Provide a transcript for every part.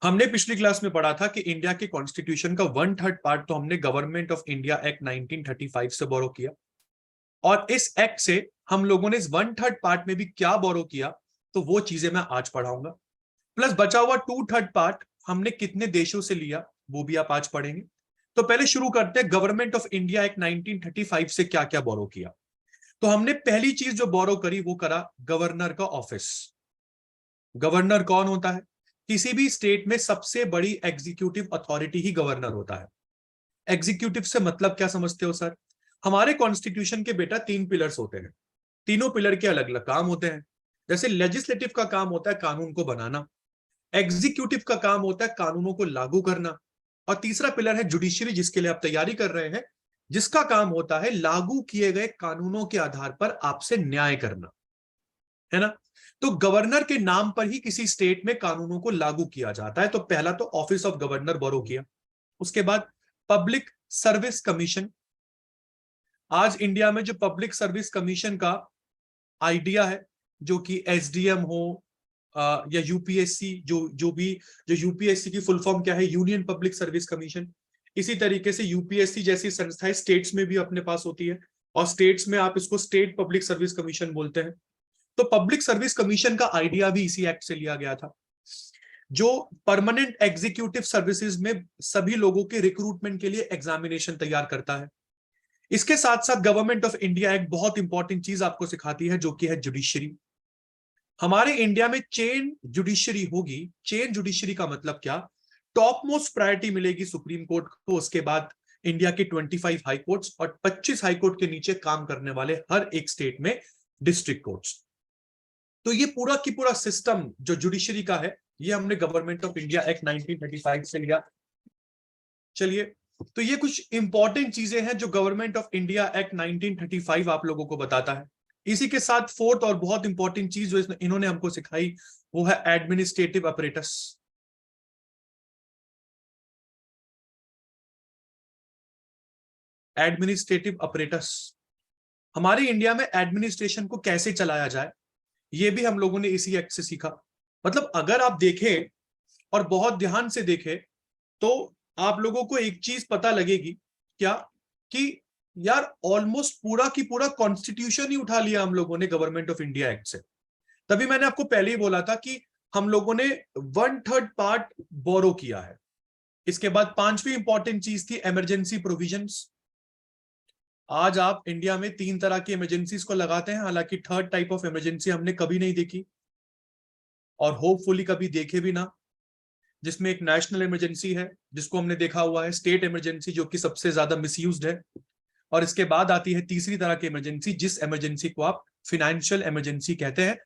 हमने पिछली क्लास में पढ़ा था कि इंडिया के कॉन्स्टिट्यूशन का 1/3 पार्ट तो हमने गवर्नमेंट ऑफ इंडिया एक्ट 1935 से बोरो किया, और इस एक्ट से हम लोगों ने इस 1/3 पार्ट में भी क्या बोरो किया तो वो चीजें मैं आज पढ़ाऊंगा। प्लस बचा हुआ 2/3 पार्ट हमने कितने देशों से लिया वो भी आप आज पढ़ेंगे। तो पहले शुरू करते हैं गवर्नमेंट ऑफ इंडिया एक्ट 1935 से क्या क्या बोरो किया। तो हमने पहली चीज जो बोरो करी वो करा गवर्नर का ऑफिस। गवर्नर कौन होता है? किसी भी स्टेट में सबसे बड़ी एग्जीक्यूटिव अथॉरिटी ही गवर्नर होता है। एग्जीक्यूटिव से मतलब क्या समझते हो सर? हमारे कॉन्स्टिट्यूशन के बेटा 3 पिलर्स होते हैं, तीनों पिलर के अलग अलग काम होते हैं। जैसे लेजिस्लेटिव का काम होता है कानून को बनाना, एग्जीक्यूटिव का काम होता है कानूनों को लागू करना, और तीसरा पिलर है जुडिशरी जिसके लिए आप तैयारी कर रहे हैं, जिसका काम होता है लागू किए गए कानूनों के आधार पर आपसे न्याय करना, है ना। तो गवर्नर के नाम पर ही किसी स्टेट में कानूनों को लागू किया जाता है। तो पहला तो ऑफिस ऑफ गवर्नर बोरो किया। उसके बाद पब्लिक सर्विस कमीशन। आज इंडिया में जो पब्लिक सर्विस कमीशन का आइडिया है, जो कि एसडीएम हो या यूपीएससी, जो यूपीएससी की फुल फॉर्म क्या है, यूनियन पब्लिक सर्विस कमीशन। इसी तरीके से यूपीएससी जैसी संस्थाएं स्टेट्स में भी अपने पास होती है, और स्टेट्स में आप इसको स्टेट पब्लिक सर्विस कमीशन बोलते हैं। तो पब्लिक सर्विस कमीशन का आइडिया भी इसी एक्ट से लिया गया था, जो परमानेंट एग्जीक्यूटिव सर्विसेज में सभी लोगों के रिक्रूटमेंट के लिए एग्जामिनेशन तैयार करता है। इसके साथ साथ गवर्नमेंट ऑफ इंडिया एक बहुत इंपॉर्टेंट चीज आपको सिखाती है, जो कि है जुडिशरी। हमारे इंडिया में चेन जुडिशरी होगी। चेन जुडिशरी का मतलब क्या? टॉप मोस्ट प्रायोरिटी मिलेगी सुप्रीम कोर्ट को, उसके बाद इंडिया के 25 हाई कोर्ट्स, और 25 हाई कोर्ट के नीचे काम करने वाले हर एक स्टेट में डिस्ट्रिक्ट कोर्ट्स। तो ये पूरा की पूरा सिस्टम जो जुडिशरी का है, ये हमने गवर्नमेंट ऑफ इंडिया एक्ट 1935 से लिया। चलिए, तो ये कुछ इंपॉर्टेंट चीजें हैं जो गवर्नमेंट ऑफ इंडिया एक्ट 1935 आप लोगों को बताता है। इसी के साथ फोर्थ और बहुत इंपॉर्टेंट चीज जो इन्होंने हमको सिखाई वो है एडमिनिस्ट्रेटिव अपरेटस। एडमिनिस्ट्रेटिव अपरेटस, हमारे इंडिया में एडमिनिस्ट्रेशन को कैसे चलाया जाए ये भी हम लोगों ने इसी एक्ट से सीखा। मतलब अगर आप देखें और बहुत ध्यान से देखें तो आप लोगों को एक चीज पता लगेगी, क्या? कि यार ऑलमोस्ट पूरा की पूरा कॉन्स्टिट्यूशन ही उठा लिया हम लोगों ने गवर्नमेंट ऑफ इंडिया एक्ट से। तभी मैंने आपको पहले ही बोला था कि हम लोगों ने 1/3 पार्ट बोरो किया है। इसके बाद पांचवी इंपॉर्टेंट चीज थी इमरजेंसी प्रोविजंस। आज आप इंडिया में 3 तरह की इमरजेंसीज को लगाते हैं, हालांकि थर्ड टाइप ऑफ इमरजेंसी हमने कभी नहीं देखी और होपफुली कभी देखे भी ना, जिसमें एक नेशनल इमरजेंसी है जिसको हमने देखा हुआ है, स्टेट इमरजेंसी जो कि सबसे ज्यादा मिसयूज्ड है, और इसके बाद आती है तीसरी तरह की इमरजेंसी, जिस इमरजेंसी को आप फाइनेंशियल इमरजेंसी कहते हैं।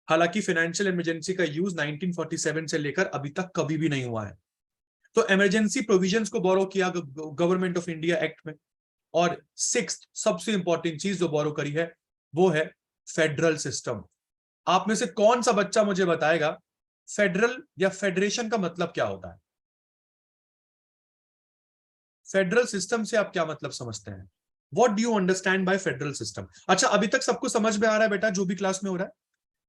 हालांकि फाइनेंशियल इमरजेंसी का यूज 1947 से लेकर अभी तक कभी भी नहीं हुआ है। तो इमरजेंसी प्रोविजंस को बोरो किया गवर्नमेंट ऑफ इंडिया एक्ट में। और सिक्स्थ सबसे इंपॉर्टेंट चीज जो बोरो करी है वो है फेडरल सिस्टम। आप में से कौन सा बच्चा मुझे बताएगा फेडरल या फेडरेशन का मतलब क्या होता है? फेडरल सिस्टम से आप क्या मतलब समझते हैं? What do you understand by federal system? अच्छा, अभी तक सबको समझ में आ रहा है बेटा जो भी क्लास में हो रहा है?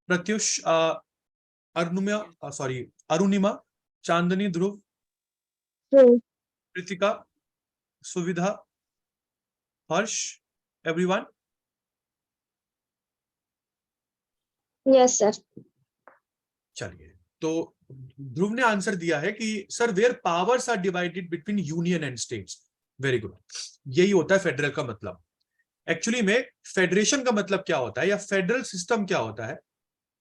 प्रत्युष, अरुणिमा, सॉरी अरुणिमा, चांदनी, ध्रुव, कृतिका, सुविधा, हर्ष, एवरीवन? Yes sir. चलिए, तो ध्रुव ने आंसर दिया है कि sir where powers are divided between union and states. Very good, यही होता है फेडरल का मतलब। एक्चुअली में फेडरेशन का मतलब क्या होता है या फेडरल सिस्टम क्या होता है?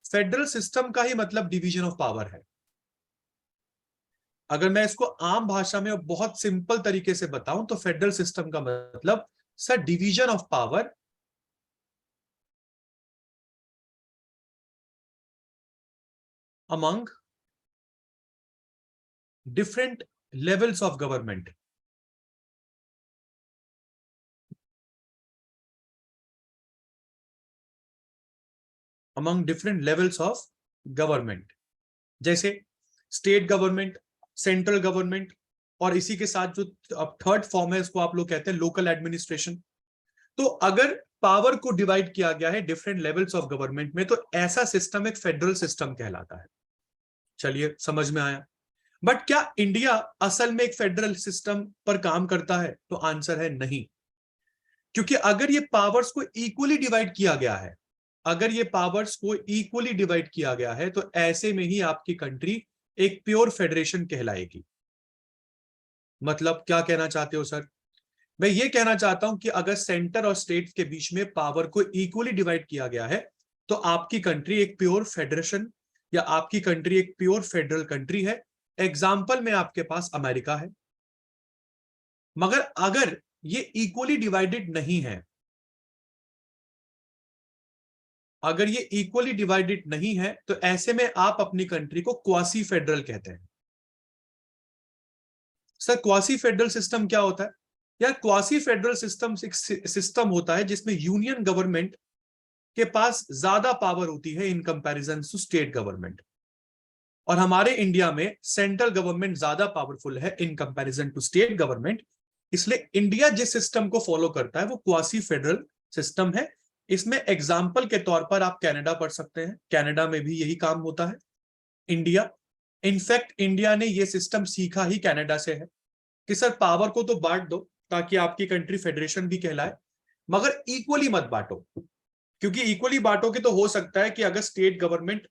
फेडरल सिस्टम का ही मतलब डिवीजन ऑफ पावर है। अगर मैं इसको आम भाषा में और बहुत सिंपल तरीके से बताऊं तो फेडरल सिस्टम का मतलब sir division of power among different levels of government. Among different levels of government, जैसे स्टेट गवर्नमेंट, सेंट्रल गवर्नमेंट, और इसी के साथ जो अब थर्ड फॉर्म है इसको आप लोग कहते हैं लोकल एडमिनिस्ट्रेशन। तो अगर पावर को डिवाइड किया गया है डिफरेंट लेवल्स ऑफ गवर्नमेंट में तो ऐसा सिस्टम एक फेडरल सिस्टम कहलाता है। चलिए, समझ में आया? बट क्या इंडिया असल में एक फेडरल सिस्टम पर काम करता है? तो आंसर है नहीं। क्योंकि अगर ये पावर्स को इक्वली डिवाइड किया गया है, अगर ये पावर्स को इक्वली डिवाइड किया गया है, तो ऐसे में ही आपकी कंट्री एक प्योर फेडरेशन कहलाएगी। मतलब क्या कहना चाहते हो सर? मैं ये कहना चाहता हूं कि अगर सेंटर और स्टेट के बीच में पावर को इक्वली डिवाइड किया गया है, तो आपकी कंट्री एक प्योर फेडरेशन या आपकी कंट्री एक प्योर फेडरल कंट्री है। एग्जाम्पल में आपके पास अमेरिका है। मगर अगर ये इक्वली डिवाइडेड नहीं है, अगर ये इक्वली डिवाइडेड नहीं है, तो ऐसे में आप अपनी कंट्री को क्वासी फेडरल कहते हैं। सर क्वासी फेडरल सिस्टम क्या होता है? यार क्वासी फेडरल सिस्टम एक सिस्टम होता है जिसमें यूनियन गवर्नमेंट के पास ज्यादा पावर होती है in comparison to state government, और हमारे इंडिया में सेंट्रल गवर्नमेंट ज्यादा पावरफुल है in comparison to state government. इसलिए इंडिया जिस सिस्टम को फॉलो करता है वो क्वासी फेडरल सिस्टम है। इसमें एग्जाम्पल के तौर पर आप कनाडा पढ़ सकते हैं, कनाडा में भी यही काम होता है। इंडिया, इनफैक्ट इंडिया ने ये सिस्टम सीखा ही कनाडा से है कि सर पावर को तो बांट दो ताकि आपकी कंट्री फेडरेशन भी कहलाए, मगर इक्वली मत बांटो। क्योंकि इक्वली बांटोगे तो हो सकता है कि अगर स्टेट गवर्नमेंट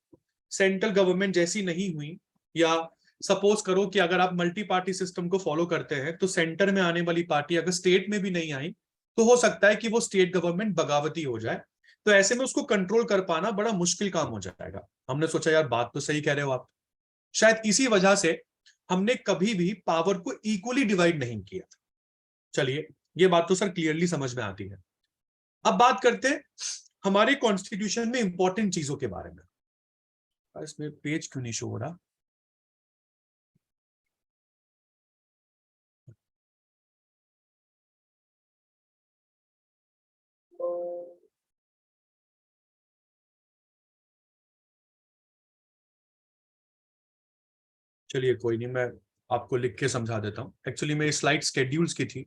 सेंट्रल गवर्नमेंट जैसी नहीं हुई, या सपोज करो कि अगर आप मल्टी पार्टी सिस्टम को फॉलो करते हैं तो सेंटर में आने वाली पार्टी अगर स्टेट में भी नहीं आई, तो हो सकता है कि वो स्टेट गवर्नमेंट बगावती हो जाए। तो ऐसे में उसको कंट्रोल कर पाना बड़ा मुश्किल काम हो जाएगा। हमने सोचा यार बात तो सही कह रहे हो आप, शायद इसी वजह से हमने कभी भी पावर को इक्वली डिवाइड नहीं किया। चलिए ये बात तो सर क्लियरली समझ में आती है। अब बात करते हैं हमारे कॉन्स्टिट्यूशन में इंपॉर्टेंट चीजों के बारे में। इसमें पेज क्यों नहीं शो हो रहा? चलिए कोई नहीं, मैं आपको लिख के समझा देता हूं। एक्चुअली मेरी स्लाइड स्केड्यूल्स की थी।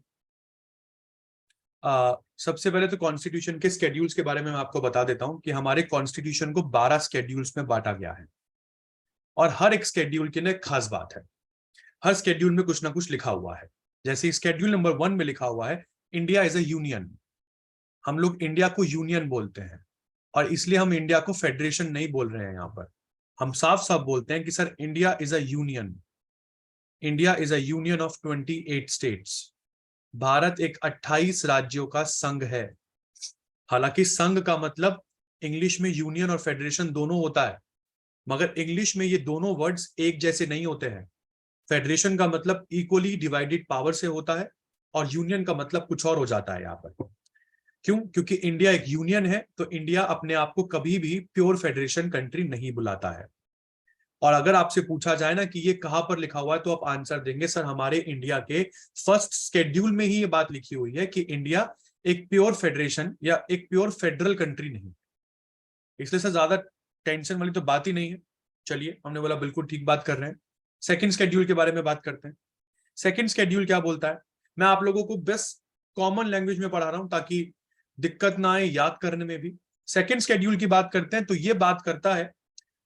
सबसे पहले तो कॉन्स्टिट्यूशन के स्केड्यूल्स के बारे में मैं आपको बता देता हूं कि हमारे कॉन्स्टिट्यूशन को 12 स्केड्यूल्स में बांटा गया है, और हर एक स्केड्यूल की ना एक खास बात है। हर स्केड्यूल में कुछ ना कुछ लिखा हुआ है। जैसे स्केड्यूल नंबर 1 में लिखा हुआ है इंडिया इज अ यूनियन। हम लोग इंडिया को यूनियन बोलते हैं, और इसलिए हम इंडिया को फेडरेशन नहीं बोल रहे हैं। यहाँ पर हम साफ साफ बोलते हैं कि sir India is a union. India is a union of 28 states. Bharat एक 28 राज्यों का संघ है। हालांकि संघ का मतलब इंग्लिश में यूनियन और फेडरेशन दोनों होता है, मगर इंग्लिश में ये दोनों वर्ड्स एक जैसे नहीं होते हैं। फेडरेशन का मतलब इक्वली डिवाइडेड पावर से होता है, और यूनियन का मतलब कुछ और हो जाता है यहाँ पर। क्यों? क्योंकि इंडिया एक यूनियन है, तो इंडिया अपने आप को कभी भी प्योर फेडरेशन कंट्री नहीं बुलाता है। और अगर आपसे पूछा जाए ना कि ये कहां पर लिखा हुआ है, तो आप आंसर देंगे सर हमारे इंडिया के फर्स्ट शेड्यूल में ही ये बात लिखी हुई है कि इंडिया एक प्योर फेडरेशन या एक प्योर फेडरल कंट्री नहीं। इसलिए सर ज्यादा टेंशन वाली तो बात ही नहीं है। चलिए हमने बोला बिल्कुल ठीक बात कर रहे हैं। सेकंड शेड्यूल के बारे में बात करते हैं। सेकंड शेड्यूल क्या बोलता है? मैं आप लोगों को बेस्ट कॉमन लैंग्वेज में पढ़ा रहा हूं ताकि दिक्कत ना आए याद करने में भी। सेकंड शेड्यूल की बात करते हैं तो ये बात करता है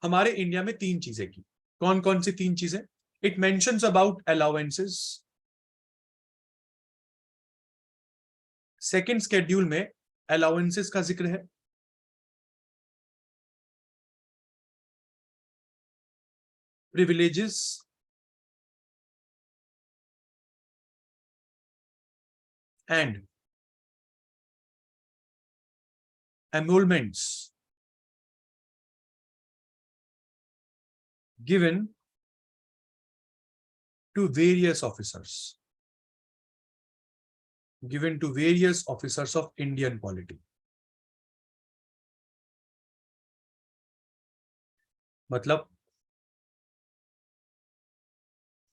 हमारे इंडिया में 3 चीजें की। कौन कौन सी 3 चीजें? It mentions about allowances. Second schedule में अलाउंसेस का जिक्र है। Privileges and emoluments given to various officers, given to various officers of Indian polity। मतलब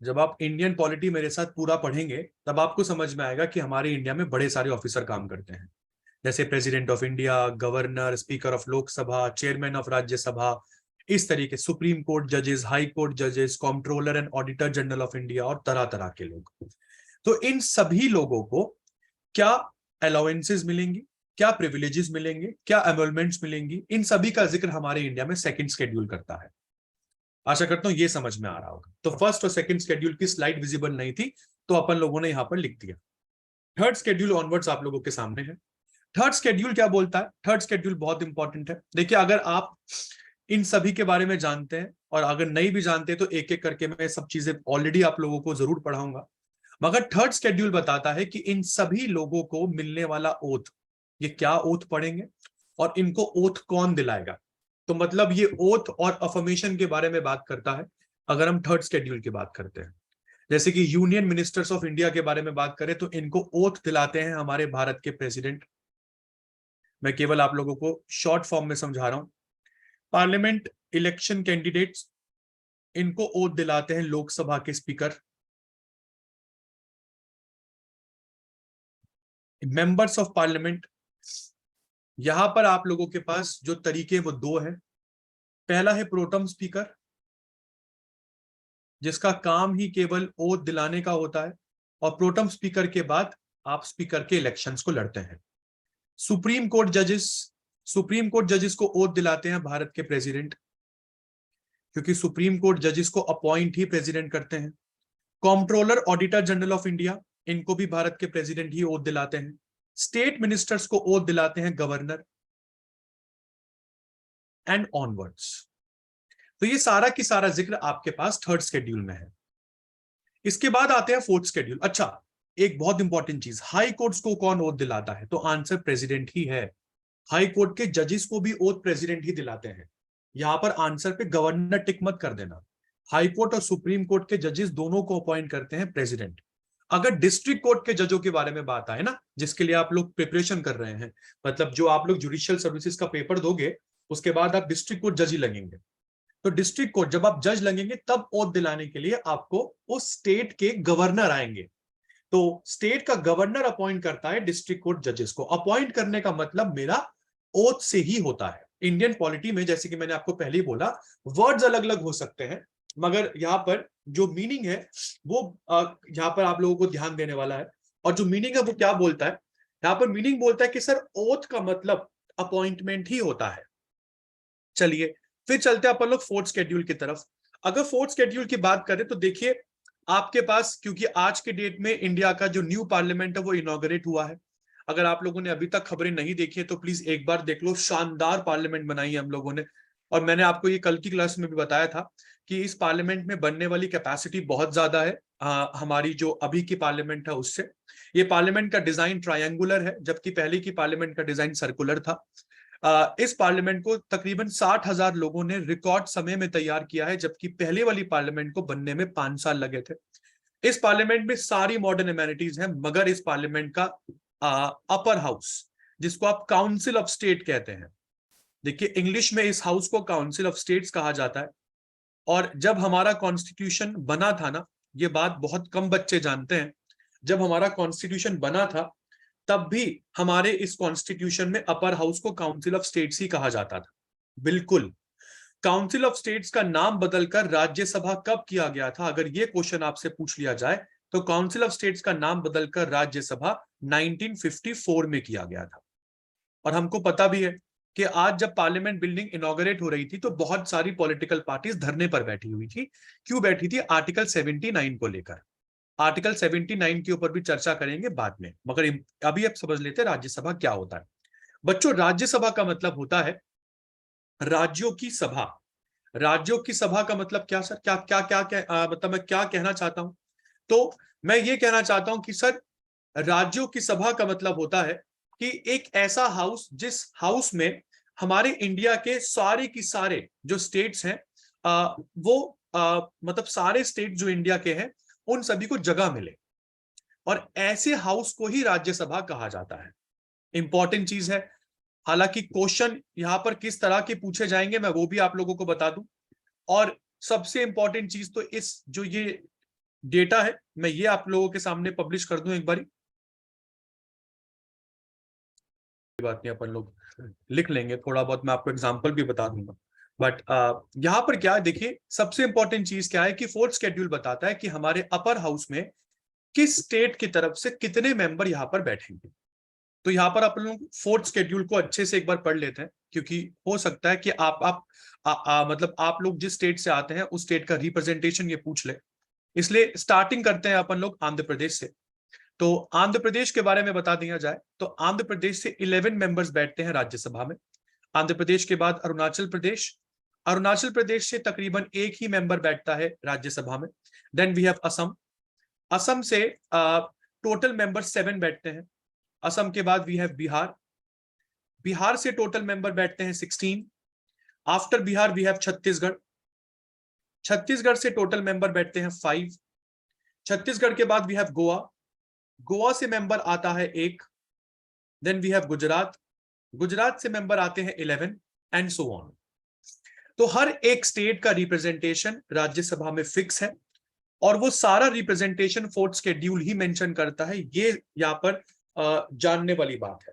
जब आप इंडियन पॉलिटी मेरे साथ पूरा पढ़ेंगे तब आपको समझ में आएगा कि हमारे इंडिया में बड़े सारे ऑफिसर काम करते हैं, जैसे president of India, governor, speaker of Lok Sabha, chairman of Rajya Sabha, इस तरीके सुप्रीम कोर्ट जजेस, हाई कोर्ट जजेस, comptroller and auditor general of India, और तरह तरह के लोग। तो इन सभी लोगों को क्या अलाउंसेस मिलेंगी, क्या प्रिविलेजेस मिलेंगे, क्या एमोलमेंट्स मिलेंगी, इन सभी का जिक्र हमारे इंडिया में सेकंड शेड्यूल करता है। आशा करता हूं ये समझ में आ रहा होगा। तो फर्स्ट और सेकंड शेड्यूल की स्लाइड विजिबल नहीं थी, तो अपन लोगों ने यहां पर लिख दिया। थर्ड शेड्यूल ऑनवर्ड्स आप लोगों के सामने है। थर्ड शेड्यूल क्या बोलता है? थर्ड शेड्यूल बहुत इंपॉर्टेंट है। देखिए, अगर आप इन सभी के बारे में जानते हैं और अगर नहीं भी जानते तो एक एक करके मैं सब चीजें ऑलरेडी आप लोगों को जरूर पढ़ाऊंगा, मगर थर्ड शेड्यूल बताता है कि इन सभी लोगों को मिलने वाला ओथ, ये क्या ओथ पढ़ेंगे और इनको ओथ कौन दिलाएगा। तो मतलब ये ओथ और अफर्मेशन के बारे में बात करता है। अगर हम थर्ड शेड्यूल की बात करते हैं, जैसे कि यूनियन मिनिस्टर्स ऑफ इंडिया के बारे में बात करें तो इनको ओथ दिलाते हैं हमारे भारत के प्रेसिडेंट। मैं केवल आप लोगों को शॉर्ट फॉर्म में समझा रहा हूं। पार्लियामेंट इलेक्शन कैंडिडेट्स, इनको ओथ दिलाते हैं लोकसभा के स्पीकर। मेंबर्स ऑफ पार्लियामेंट, यहां पर आप लोगों के पास जो तरीके वो दो हैं। पहला है प्रोटम स्पीकर, जिसका काम ही केवल ओथ दिलाने का होता है, और प्रोटम स्पीकर के बाद आप स्पीकर के इलेक्शंस को लड़ते हैं। सुप्रीम कोर्ट जजेस, सुप्रीम कोर्ट जजेस को ओथ दिलाते हैं भारत के प्रेसिडेंट, क्योंकि सुप्रीम कोर्ट जजेस को अपॉइंट ही प्रेसिडेंट करते हैं। Comptroller auditor general of India, इनको भी भारत के प्रेसिडेंट ही ओथ दिलाते हैं। स्टेट मिनिस्टर्स को ओथ दिलाते हैं गवर्नर, एंड ऑनवर्ड्स। तो ये सारा की सारा जिक्र आपके पास थर्ड शेड्यूल में है। इसके बाद आते हैं फोर्थ शेड्यूल। अच्छा, एक बहुत इंपॉर्टेंट चीज, हाई कोर्ट्स को कौन ओथ दिलाता है? तो आंसर प्रेसिडेंट ही है। हाई कोर्ट के जजेस को भी ओथ प्रेसिडेंट ही दिलाते हैं। यहां पर आंसर पे गवर्नर टिक मत कर देना। हाई कोर्ट और सुप्रीम कोर्ट के जजेस दोनों को अपॉइंट करते हैं प्रेसिडेंट। अगर डिस्ट्रिक्ट कोर्ट के जजों के बारे में बात आए ना, जिसके लिए आप लोग प्रिपरेशन कर रहे हैं, मतलब जो आप लोग जुडिशियल सर्विसेज का पेपर दोगे उसके बाद आप डिस्ट्रिक्ट कोर्ट जज ही लगेंगे। तो डिस्ट्रिक्ट कोर्ट जब आप जज लगेंगे तब ओथ दिलाने के लिए आपको उस स्टेट के गवर्नर आएंगे। तो स्टेट का गवर्नर अपॉइंट करता है डिस्ट्रिक्ट कोर्ट जजेस को। अपॉइंट करने का मतलब मेरा ओथ से ही होता है। इंडियन पॉलिटी में, जैसे कि मैंने आपको पहले ही बोला, वर्ड्स अलग अलग हो सकते हैं, मगर यहाँ पर जो मीनिंग है वो यहाँ पर आप लोगों को ध्यान देने वाला है। और जो मीनिंग है वो क्या बोलता है? यहाँ पर मीनिंग बोलता है कि सर ओथ का मतलब अपॉइंटमेंट ही होता है। चलिए फिर चलते हैं अपन लोग फोर्थ शेड्यूल की तरफ। अगर फोर्थ शेड्यूल की बात करें तो देखिए, आपके पास, क्योंकि आज के डेट में इंडिया का जो न्यू पार्लियामेंट है वो इनॉग्रेट हुआ है। अगर आप लोगों ने अभी तक खबरें नहीं देखी है तो प्लीज एक बार देख लो। शानदार पार्लियामेंट बनाई है हम लोगों ने, और मैंने आपको ये कल की क्लास में भी बताया था कि इस पार्लियामेंट में बनने वाली कैपेसिटी बहुत ज्यादा है हमारी जो अभी की पार्लियामेंट है उससे। ये पार्लियामेंट का डिजाइन ट्रायंगुलर है, जबकि पहले की पार्लियामेंट का डिजाइन सर्कुलर था। इस पार्लियामेंट को तकरीबन 60,000 लोगों ने रिकॉर्ड समय में तैयार किया है, जबकि पहले वाली पार्लियामेंट को बनने में 5 साल लगे थे। इस पार्लियामेंट में सारी मॉडर्न एमेनिटीज हैं, मगर इस पार्लियामेंट का अपर हाउस, जिसको आप काउंसिल ऑफ स्टेट कहते हैं, देखिए इंग्लिश में इस हाउस को काउंसिल ऑफ स्टेट्स कहा जाता है। और जब हमारा कॉन्स्टिट्यूशन बना था ना, ये बात बहुत कम बच्चे जानते हैं, जब हमारा कॉन्स्टिट्यूशन बना था तब भी हमारे इस कॉन्स्टिट्यूशन में अपर हाउस को काउंसिल ऑफ स्टेट्स ही कहा जाता था। बिल्कुल, काउंसिल ऑफ स्टेट्स का नाम बदलकर राज्यसभा कब किया गया था? अगर ये क्वेश्चन आपसे पूछ लिया जाए तो काउंसिल ऑफ स्टेट्स का नाम बदलकर राज्यसभा 1954 में किया गया था। और हमको पता भी है कि आज जब पार्लियामेंट बिल्डिंग इनॉग्रेट हो रही थी तो बहुत सारी पॉलिटिकल पार्टीज धरने पर बैठी हुई थी। क्यों बैठी थी? आर्टिकल 79 को लेकर। आर्टिकल 79 के ऊपर भी चर्चा करेंगे बाद में, मगर अभी आप समझ लेते हैं राज्यसभा क्या होता है। बच्चों, राज्यसभा का मतलब होता है राज्यों की सभा। राज्यों की सभा का मतलब क्या सर? क्या क्या क्या, क्या मतलब मैं क्या कहना चाहता हूं? तो मैं ये कहना चाहता हूं कि सर राज्यों की सभा का मतलब होता है कि एक ऐसा हाउस जिस हाउस में हमारे इंडिया के सारे की सारे जो स्टेट्स हैं वो मतलब सारे स्टेट जो इंडिया के हैं उन सभी को जगह मिले, और ऐसे हाउस को ही राज्यसभा कहा जाता है। इंपॉर्टेंट चीज है। हालांकि क्वेश्चन यहां पर किस तरह के पूछे जाएंगे मैं वो भी आप लोगों को बता दूं। और सबसे इंपॉर्टेंट चीज तो इस जो ये डेटा है मैं ये आप लोगों के सामने पब्लिश कर दूं एक बारी। बात नहीं, अपन लोग लिख लेंगे थोड़ा बहुत, मैं आपको एग्जांपल भी बता दूंगा। बट यहां पर क्या है, देखिए सबसे इंपॉर्टेंट चीज क्या है कि फोर्थ शेड्यूल बताता है कि हमारे अपर हाउस में किस स्टेट की तरफ से कितने मेंबर यहां पर बैठेंगे। तो यहाँ पर अपन लोग फोर्थ शेड्यूल को अच्छे से एक बार पढ़ लेते हैं, क्योंकि हो सकता है कि मतलब आप लोग जिस स्टेट से आते हैं उस स्टेट का रिप्रेजेंटेशन ये पूछ ले। इसलिए स्टार्टिंग करते हैं अपन लोग आंध्र प्रदेश से। तो आंध्र प्रदेश के बारे में बता दिया जाए तो आंध्र प्रदेश से 11 मेंबर्स बैठते हैं राज्यसभा में। आंध्र प्रदेश के बाद अरुणाचल प्रदेश, अरुणाचल प्रदेश से तकरीबन एक ही मेंबर बैठता है राज्यसभा में। Then we have Assam, Assam से टोटल मेंबर 7 बैठते हैं। असम के बाद वी हैव बिहार, बिहार से टोटल मेंबर बैठते हैं 16। After Bihar we have Chhattisgarh, Chhattisgarh से टोटल मेंबर बैठते हैं 5। छत्तीसगढ़ के बाद वी हैव गोवा, गोवा से मेंबर आता है 1। Then we have Gujarat, Gujarat से मेंबर आते हैं 11 एंड सो ऑन। तो हर एक स्टेट का रिप्रेजेंटेशन राज्यसभा में फिक्स है और वो सारा रिप्रेजेंटेशन फोर्थ शेड्यूल ही मेंशन करता है। ये यहाँ पर जानने वाली बात है,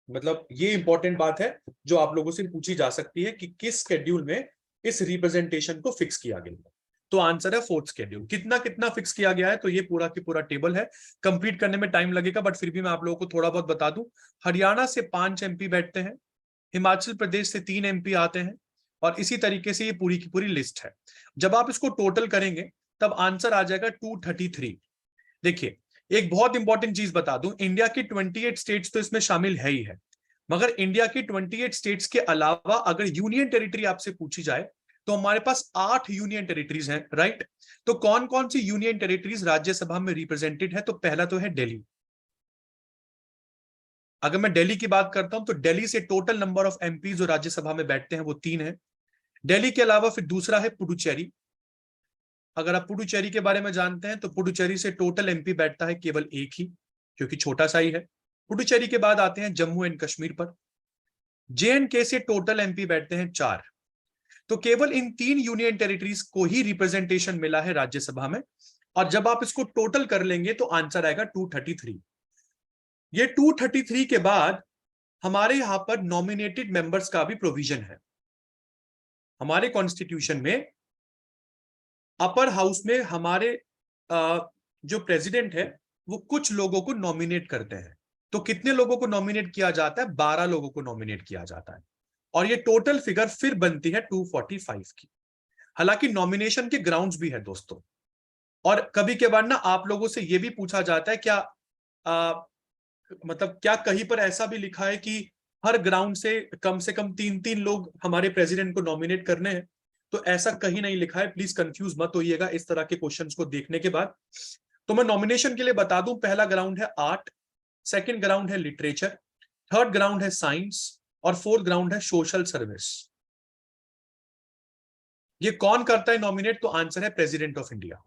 मतलब ये इंपॉर्टेंट बात है जो आप लोगों से पूछी जा सकती है कि किस शेड्यूल में इस रिप्रेजेंटेशन को फिक्स किया गया। तो आंसर है फोर्थ शेड्यूल। कितना कितना फिक्स किया गया है तो ये पूरा की पूरा टेबल है, कंप्लीट करने में टाइम लगेगा, बट फिर भी मैं आप लोगों को थोड़ा बहुत बता दूं। हरियाणा से 5 MP बैठते हैं, हिमाचल प्रदेश से 3 MP आते हैं, और इसी तरीके से ये पूरी की पूरी लिस्ट है। जब आप इसको टोटल करेंगे तब आंसर आ जाएगा 233। देखिए एक बहुत इंपॉर्टेंट चीज बता दूं, इंडिया की 28 स्टेट्स तो इसमें शामिल है ही है, मगर इंडिया की 28 स्टेट्स के अलावा अगर यूनियन टेरिटरी आपसे पूछी जाए तो हमारे पास 8 यूनियन टेरिटरीज हैं, राइट। तो कौन कौन सी यूनियन टेरिटरीज राज्यसभा में रिप्रेजेंटेड है? तो पहला तो है दिल्ली। अगर मैं दिल्ली की बात करता हूं तो दिल्ली से टोटल नंबर ऑफ एमपी जो राज्यसभा में बैठते हैं वो 3 है। दिल्ली के अलावा फिर दूसरा है पुडुचेरी। अगर आप पुडुचेरी के बारे में जानते हैं तो पुडुचेरी से टोटल एमपी बैठता है केवल 1 ही, क्योंकि छोटा सा ही है। पुडुचेरी के बाद आते हैं जम्मू एंड कश्मीर पर। JNK से टोटल एमपी बैठते हैं 4। तो केवल इन 3 यूनियन टेरिटरीज को ही रिप्रेजेंटेशन मिला है राज्यसभा में, और जब आप इसको टोटल कर लेंगे तो आंसर आएगा 233। ये 233 के बाद हमारे यहां पर नॉमिनेटेड मेंबर्स का भी प्रोविजन है। हमारे कॉन्स्टिट्यूशन में अपर हाउस में हमारे जो प्रेसिडेंट है वो कुछ लोगों को नॉमिनेट करते हैं। तो कितने लोगों को नॉमिनेट किया जाता है? 12 लोगों को नॉमिनेट किया जाता है, और ये टोटल फिगर फिर बनती है 245 की। हालांकि नॉमिनेशन के ग्राउंड्स भी है दोस्तों, और कभी के बाद ना आप लोगों से ये भी पूछा जाता है क्या मतलब क्या कहीं पर ऐसा भी लिखा है कि हर ग्राउंड से कम 3 लोग हमारे प्रेसिडेंट को नॉमिनेट करने हैं? तो ऐसा कहीं नहीं लिखा है, प्लीज कंफ्यूज मत होइएगा इस तरह के क्वेश्चंस को देखने के बाद। तो मैं नॉमिनेशन के लिए बता दूं, पहला ग्राउंड है आर्ट, सेकंड ग्राउंड है लिटरेचर, थर्ड ग्राउंड है साइंस, और फोर्थ ग्राउंड है सोशल सर्विस। ये कौन करता है नॉमिनेट? तो आंसर है president of India.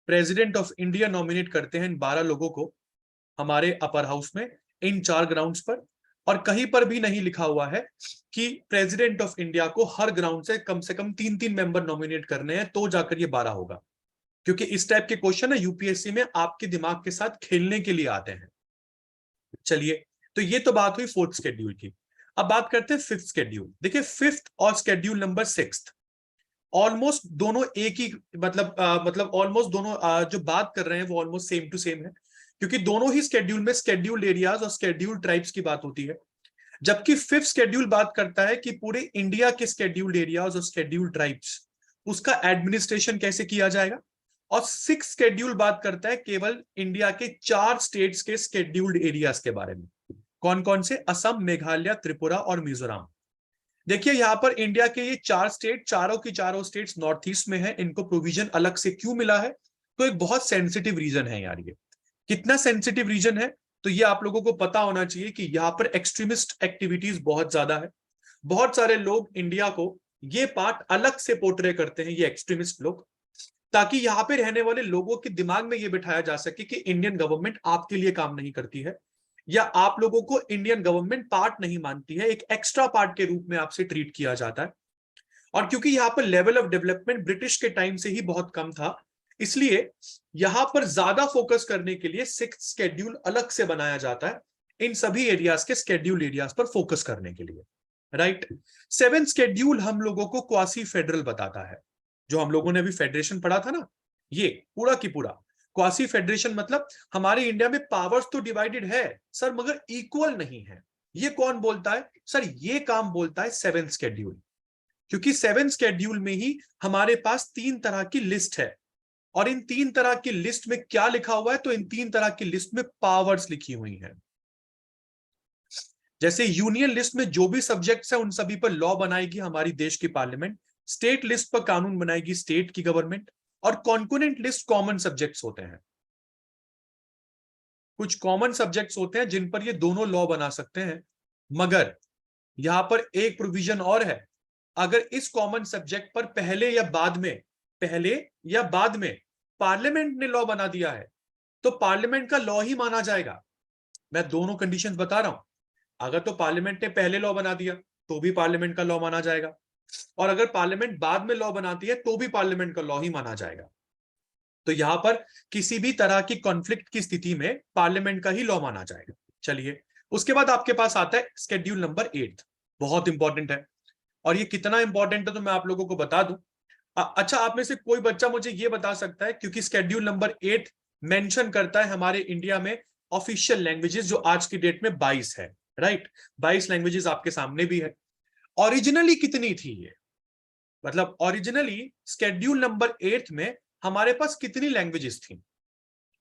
President of India nominate करते हैं इन 12 लोगों को हमारे अपर हाउस में इन 4 ग्राउंड्स पर, और कहीं पर भी नहीं लिखा हुआ है कि प्रेसिडेंट ऑफ इंडिया को हर ग्राउंड से कम 3 मेंबर नॉमिनेट करने हैं तो जाकर ये 12 होगा, क्योंकि इस टाइप के क्वेश्चन है यूपीएससी में आपके दिमाग के साथ खेलने के लिए आते हैं। चलिए, तो ये तो बात हुई फोर्थ शेड्यूल की। अब बात करते हैं फिफ्थ शेड्यूल। देखिए फिफ्थ और शेड्यूल नंबर 6 ऑलमोस्ट दोनों एक ही मतलब ऑलमोस्ट दोनों जो बात कर रहे हैं वो ऑलमोस्ट सेम टू सेम है, क्योंकि दोनों ही शेड्यूल में शेड्यूल्ड एरियाज और शेड्यूल्ड ट्राइब्स की बात होती है। जबकि फिफ्थ शेड्यूल बात करता है कि पूरे इंडिया के शेड्यूल्ड एरियाज और शेड्यूल्ड ट्राइब्स उसका एडमिनिस्ट्रेशन कैसे किया जाएगा, और सिक्स शेड्यूल बात करता है केवल इंडिया के 4 स्टेट्स के शेड्यूल्ड एरियाज के बारे में। कौन कौन से? असम, मेघालय, त्रिपुरा और मिजोरम। देखिए यहां पर इंडिया के ये 4 स्टेट, चारों की चारों स्टेट्स नॉर्थ ईस्ट में है। इनको प्रोविजन अलग से क्यों मिला है? तो एक बहुत सेंसिटिव रीजन है यार। ये कितना सेंसिटिव रीजन है तो ये आप लोगों को पता होना चाहिए कि यहाँ पर एक्सट्रीमिस्ट एक्टिविटीज बहुत ज्यादा है। बहुत सारे लोग इंडिया को ये पार्ट अलग से पोर्ट्रे करते हैं, ये एक्सट्रीमिस्ट लोग, ताकि यहाँ पे रहने वाले लोगों के दिमाग में ये बिठाया जा सके कि इंडियन गवर्नमेंट आपके लिए काम नहीं करती है, या आप लोगों को इंडियन गवर्नमेंट पार्ट नहीं मानती है, एक एक्स्ट्रा पार्ट के रूप में आपसे ट्रीट किया जाता है। और क्योंकि यहाँ पर लेवल ऑफ डेवलपमेंट ब्रिटिश के टाइम से ही बहुत कम था, इसलिए यहां पर ज्यादा फोकस करने के लिए सिक्स्थ शेड्यूल अलग से बनाया जाता है, इन सभी एरियाज के शेड्यूल एरियाज पर फोकस करने के लिए, राइट। सेवेंथ शेड्यूल हम लोगों को क्वासी फेडरल बताता है। जो हम लोगों ने अभी फेडरेशन पढ़ा था ना, ये पूरा की पूरा क्वासी फेडरेशन मतलब हमारे इंडिया में पावर्स तो डिवाइडेड है सर, मगर इक्वल नहीं है। ये कौन बोलता है सर? ये काम बोलता है 7th शेड्यूल, क्योंकि 7th शेड्यूल में ही हमारे पास 3 तरह की लिस्ट है, और इन 3 तरह की लिस्ट में क्या लिखा हुआ है? तो इन 3 तरह की लिस्ट में पावर्स लिखी हुई हैं। जैसे यूनियन लिस्ट में जो भी सब्जेक्ट्स है उन सभी पर लॉ बनाएगी हमारी देश की पार्लियामेंट, स्टेट लिस्ट पर कानून बनाएगी स्टेट की गवर्नमेंट, और कॉन्कोनेंट लिस्ट कॉमन सब्जेक्ट्स होते हैं। कुछ कॉमन सब्जेक्ट्स होते हैं जिन पर ये दोनों लॉ बना सकते हैं, मगर यहां पर एक प्रोविजन और है, अगर इस कॉमन सब्जेक्ट पर पहले या बाद में पार्लियामेंट ने लॉ बना दिया है तो पार्लियामेंट का लॉ ही माना जाएगा। मैं दोनों कंडीशंस बता रहा हूं। अगर तो पार्लियामेंट ने पहले लॉ बना दिया तो भी पार्लियामेंट का लॉ माना जाएगा, और अगर पार्लियामेंट बाद में लॉ बनाती है तो भी पार्लियामेंट का लॉ ही माना जाएगा। तो यहां पर किसी भी तरह की कॉन्फ्लिक्ट की स्थिति में पार्लियामेंट का ही लॉ माना जाएगा। चलिए, उसके बाद आपके पास आता है शेड्यूल नंबर 8। बहुत इंपॉर्टेंट है, और ये कितना इंपॉर्टेंट है तो मैं आप लोगों को बता दूं। अच्छा, आप में से कोई बच्चा मुझे ये बता सकता है, क्योंकि शेड्यूल नंबर 8 मेंशन करता है हमारे इंडिया में ऑफिशियल लैंग्वेजेस जो आज की डेट में 22 है, राइट? 22 लैंग्वेजेस आपके सामने भी है। ओरिजिनली कितनी थी ये? मतलब ओरिजिनली शेड्यूल नंबर 8 में हमारे पास कितनी लैंग्वेजेस थी?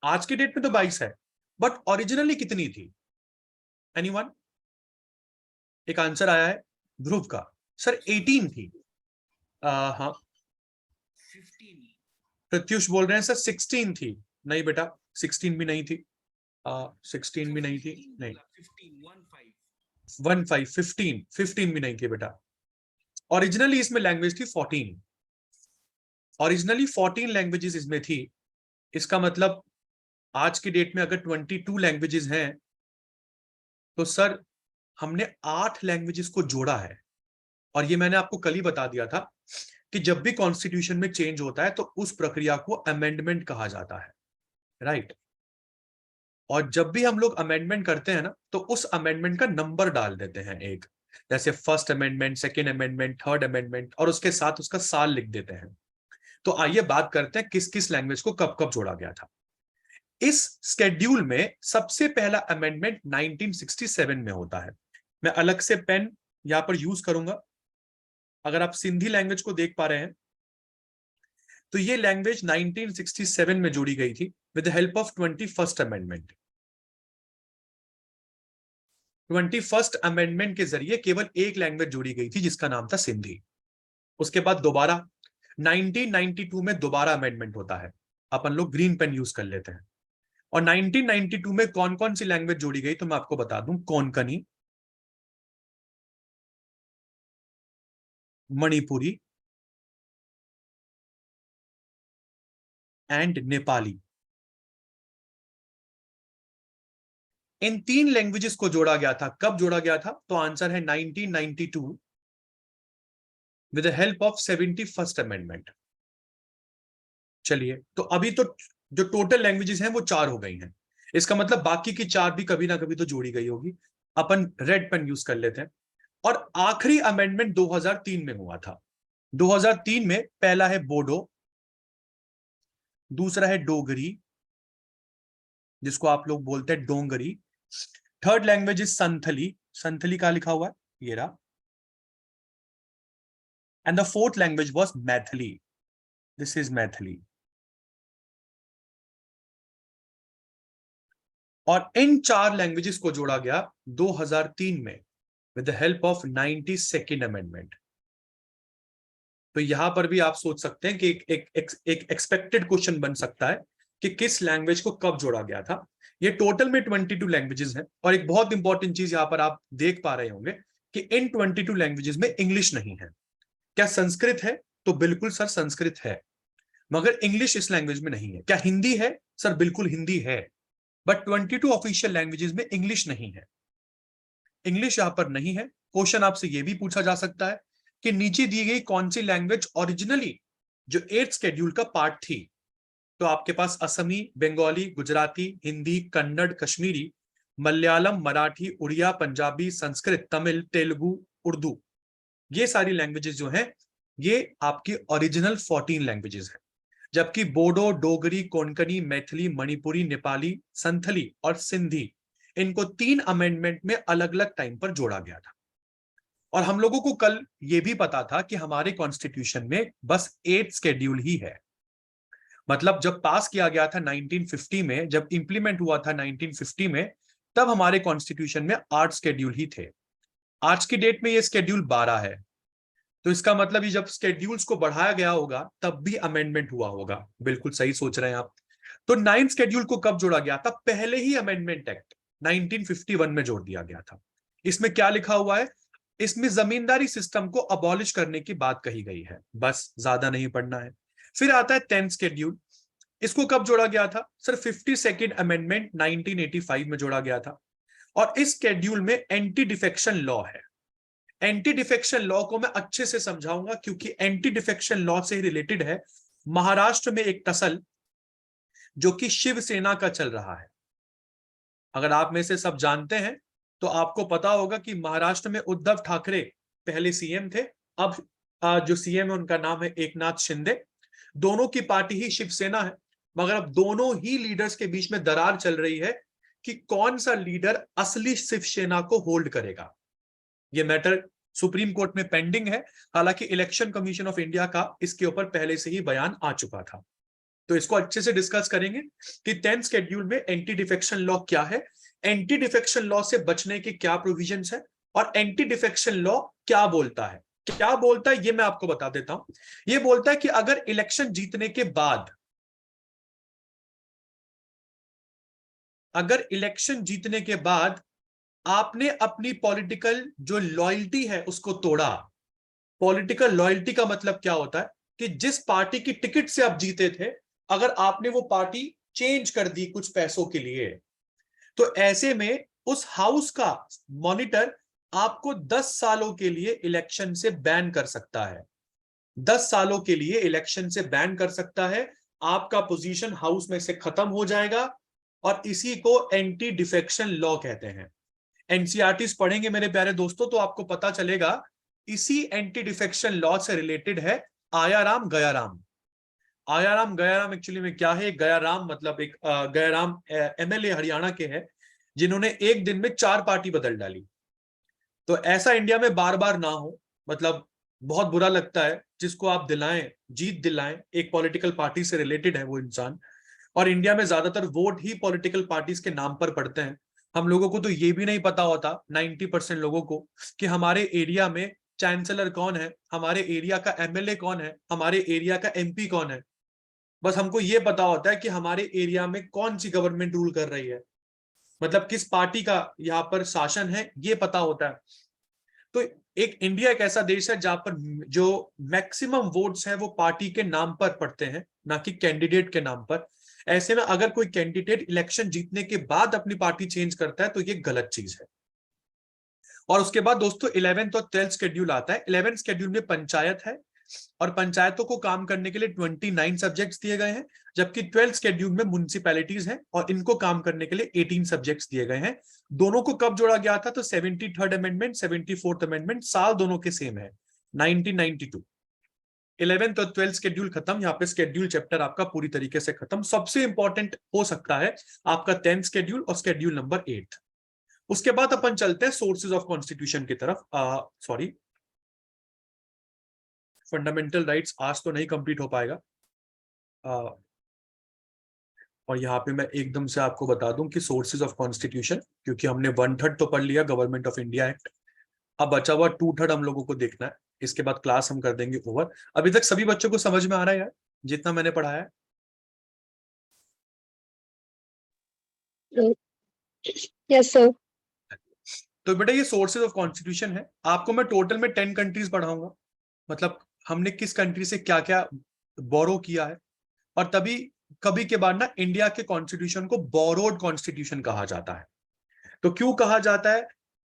आज की डेट में तो 22 है, बट ओरिजिनली कितनी थी? एनीवन? एक आंसर आया है ध्रुव का, सर 18 थी। हाँ, प्रत्युष बोल रहे हैं सर 16 थी। नहीं बेटा, 16 भी नहीं थी। 16 भी नहीं थी, नहीं 15 भी नहीं थी बेटा। ओरिजिनली इसमें लैंग्वेज थी 14। ओरिजिनली 14 लैंग्वेजेस इसमें थी। इसका मतलब आज की डेट में अगर 22 लैंग्वेजेस हैं तो सर हमने 8 लैंग्वेजेस को जोड़ा है। और ये मैंने आपको कल ही बता दिया था कि जब भी कॉन्स्टिट्यूशन में चेंज होता है तो उस प्रक्रिया को अमेंडमेंट कहा जाता है, राइट? और जब भी हम लोग अमेंडमेंट करते हैं ना तो उस अमेंडमेंट का नंबर डाल देते हैं एक, जैसे first amendment, second amendment, third amendment, और उसके साथ उसका साल लिख देते हैं। तो आइए बात करते हैं किस किस लैंग्वेज को कब कब जोड़ा गया था। इस स्केड्यूल में सबसे पहला अमेंडमेंट 1967 में होता है। मैं अलग से पेन यहां पर यूज करूंगा। अगर आप सिंधी लैंग्वेज को देख पा रहे हैं तो ये लैंग्वेज 1967 में जोड़ी गई थी with the help of 21st amendment. 21st amendment के जरिए केवल एक लैंग्वेज जोड़ी गई थी जिसका नाम था सिंधी। उसके बाद दोबारा 1992 में दोबारा अमेंडमेंट होता है। अपन लोग ग्रीन पेन यूज कर लेते हैं। और 1992 में कौन कौन सी लैंग्वेज जोड़ी गई तो मैं आपको बता दूं। Konkani, Manipuri and Nepali. In 3 languages को जोड़ा गया था। कब जोड़ा गया था? तो आंसर है 1992 with the help of 71st amendment. चलिए, तो अभी तो जो टोटल लैंग्वेजेस हैं वो 4 हो गई हैं। इसका मतलब बाकी की 4 भी कभी ना कभी तो जोड़ी गई होगी। अपन रेड पेन यूज कर लेते हैं। और आखिरी अमेंडमेंट 2003 में हुआ था। 2003 में पहला है बोडो, दूसरा है डोगरी जिसको आप लोग बोलते हैं डोंगरी, third language is Santhali. Santhali का लिखा हुआ है ये रहा, and the fourth language was Maithili. This is Maithili. और इन 4 लैंग्वेजेस को जोड़ा गया 2003 में with the help of 92nd amendment. तो यहां पर भी आप सोच सकते हैं कि एक एक्सपेक्टेड क्वेश्चन बन सकता है कि किस लैंग्वेज को कब जोड़ा गया था। ये टोटल में 22 लैंग्वेजेस हैं। और एक बहुत इंपॉर्टेंट चीज यहां पर आप देख पा रहे होंगे कि इन 22 लैंग्वेजेस में इंग्लिश नहीं है। क्या संस्कृत है? तो बिल्कुल सर संस्कृत है, मगर इंग्लिश इस लैंग्वेज में नहीं है। क्या हिंदी है? सर बिल्कुल हिंदी है, बट 22 ऑफिशियल लैंग्वेजेस में इंग्लिश नहीं है। इंग्लिश यहां पर नहीं है। क्वेश्चन आपसे यह भी पूछा जा सकता है कि नीचे दी गई कौन सी लैंग्वेज ओरिजिनली जो 8th शेड्यूल का पार्ट थी? तो आपके पास असमी, बंगाली, गुजराती, हिंदी, कन्नड़, कश्मीरी, मलयालम, मराठी, उड़िया, पंजाबी, संस्कृत, तमिल, तेलुगु, उर्दू, ये सारी लैंग्वेजेस जो हैं ये आपकी ओरिजिनल 14 लैंग्वेजेस हैं। जबकि बोडो, डोगरी, कोंकणी, मैथिली, मणिपुरी, नेपाली, संथली और सिंधी, इनको 3 अमेंडमेंट में अलग अलग टाइम पर जोड़ा गया था। और हम लोगों को कल यह भी पता था कि हमारे कॉन्स्टिट्यूशन में बस 8 शेड्यूल ही है। मतलब जब पास किया गया था 1950 में, जब इंप्लीमेंट हुआ था 1950 में, तब हमारे कॉन्स्टिट्यूशन में 8 शेड्यूल ही थे। आज की डेट में ये शेड्यूल 12 है। तो इसका मतलब ये जब शेड्यूल्स को बढ़ाया गया होगा तब भी अमेंडमेंट हुआ होगा। बिल्कुल सही सोच रहे हैं आप। तो 9th शेड्यूल को कब जोड़ा गया था? पहले ही अमेंडमेंट एक्ट 1951 में जोड़ दिया गया था। इसमें क्या लिखा हुआ है? इसमें जमींदारी सिस्टम को अबॉलिश करने की बात कही गई है। बस, ज्यादा नहीं पढ़ना है। फिर आता है 10th शेड्यूल। इसको कब जोड़ा गया था? सर 52nd अमेंडमेंट 1985 में जोड़ा गया था। और इस शेड्यूल में एंटी डिफेक्शन लॉ है। एंटी डिफेक्शन लॉ को मैं अच्छे से समझाऊंगा, क्योंकि एंटी डिफेक्शन लॉ से रिलेटेड है महाराष्ट्र में एक टसल जो कि शिवसेना का चल रहा है। अगर आप में से सब जानते हैं तो आपको पता होगा कि महाराष्ट्र में उद्धव ठाकरे पहले सीएम थे। अब जो सीएम है उनका नाम है एकनाथ शिंदे। दोनों की पार्टी ही शिवसेना है, मगर अब दोनों ही लीडर्स के बीच में दरार चल रही है कि कौन सा लीडर असली शिवसेना को होल्ड करेगा। यह मैटर सुप्रीम कोर्ट में पेंडिंग है। हालांकि इलेक्शन कमीशन ऑफ इंडिया का इसके ऊपर पहले से ही बयान आ चुका था। तो इसको अच्छे से डिस्कस करेंगे कि 10th शेड्यूल में एंटी डिफेक्शन लॉ क्या है, एंटी डिफेक्शन लॉ से बचने के क्या प्रोविजंस है, और एंटी डिफेक्शन लॉ क्या बोलता है। क्या बोलता है ये मैं आपको बता देता हूं। ये बोलता है कि अगर इलेक्शन जीतने के बाद, अगर इलेक्शन जीतने के बाद आपने अपनी पॉलिटिकल जो लॉयल्टी है उसको तोड़ा। पॉलिटिकल लॉयल्टी का मतलब क्या होता है कि जिस पार्टी की टिकट से आप जीते थे, अगर आपने वो पार्टी चेंज कर दी कुछ पैसों के लिए, तो ऐसे में उस हाउस का मॉनिटर आपको 10 सालों के लिए इलेक्शन से बैन कर सकता है। 10 सालों के लिए इलेक्शन से बैन कर सकता है। आपका पोजीशन हाउस में से खत्म हो जाएगा। और इसी को एंटी डिफेक्शन लॉ कहते हैं। एनसीईआरटी पढ़ेंगे मेरे प्यारे दोस्तों तो आपको पता चलेगा। इसी एंटी डिफेक्शन लॉ से रिलेटेड है आयाराम गयाराम। आयाराम गयाराम एक्चुअली में क्या है? गयाराम मतलब एक गयाराम एमएलए हरियाणा के हैं जिन्होंने एक दिन में 4 पार्टी बदल डाली। तो ऐसा इंडिया में बार बार ना हो। मतलब बहुत बुरा लगता है जिसको आप दिलाएं, जीत दिलाएं, एक पॉलिटिकल पार्टी से रिलेटेड है वो इंसान। और इंडिया में ज्यादातर वोट ही पॉलिटिकल पार्टीज के नाम पर पड़ते हैं। हम लोगों को तो ये भी नहीं पता होता 90% लोगों को कि हमारे एरिया में चांसलर कौन है, हमारे एरिया का एमएलए कौन है, हमारे एरिया का एमपी कौन है। बस हमको ये पता होता है कि हमारे एरिया में कौन सी गवर्नमेंट रूल कर रही है, मतलब किस पार्टी का यहाँ पर शासन है ये पता होता है। तो एक इंडिया एक ऐसा देश है जहां पर जो मैक्सिमम वोट्स हैं वो पार्टी के नाम पर पड़ते हैं, ना कि कैंडिडेट के नाम पर। ऐसे में अगर कोई कैंडिडेट इलेक्शन जीतने के बाद अपनी पार्टी चेंज करता है तो ये गलत चीज है। और उसके बाद दोस्तों 11th और 12th शेड्यूल आता है। 11th शेड्यूल में पंचायत है और पंचायतों को काम करने के लिए 29 सब्जेक्ट्स दिए गए हैं। जबकि 12th शेड्यूल में म्युनिसिपैलिटीज हैं और इनको काम करने के लिए 18 सब्जेक्ट्स दिए गए हैं। दोनों को कब जोड़ा गया था? तो 73rd अमेंडमेंट, 74th अमेंडमेंट, साल दोनों के सेम है 1992। 11th और 12th शेड्यूल खत्म। यहाँ पे शेड्यूल चैप्टर आपका पूरी तरीके से खत्म। सबसे इंपॉर्टेंट हो सकता है आपका 10th शेड्यूल और शेड्यूल नंबर 8। उसके बाद अपन चलते हैं सोर्सेज ऑफ कॉन्स्टिट्यूशन की तरफ। सॉरी, फंडामेंटल राइट्स आज तो नहीं कंप्लीट हो पाएगा। और यहाँ पे मैं एकदम से आपको बता दूं कि सोर्सेज ऑफ कॉन्स्टिट्यूशन, क्योंकि हमने 1/3 तो पढ़ लिया गवर्नमेंट ऑफ इंडिया एक्ट, अब बचा हुआ 2/3 हम लोगों को देखना है। इसके बाद क्लास हम कर देंगे ओवर। अभी तक सभी बच्चों को समझ में आ रहा है यार जितना मैंने पढ़ाया है? Yes sir. तो बेटा ये सोर्सेज ऑफ कॉन्स्टिट्यूशन है। आपको मैं टोटल में 10 कंट्रीज पढ़ाऊंगा, मतलब हमने किस कंट्री से क्या क्या बोरो किया है। और तभी कभी के बाद ना इंडिया के कॉन्स्टिट्यूशन को बोरोड कॉन्स्टिट्यूशन कहा जाता है। तो क्यों कहा जाता है?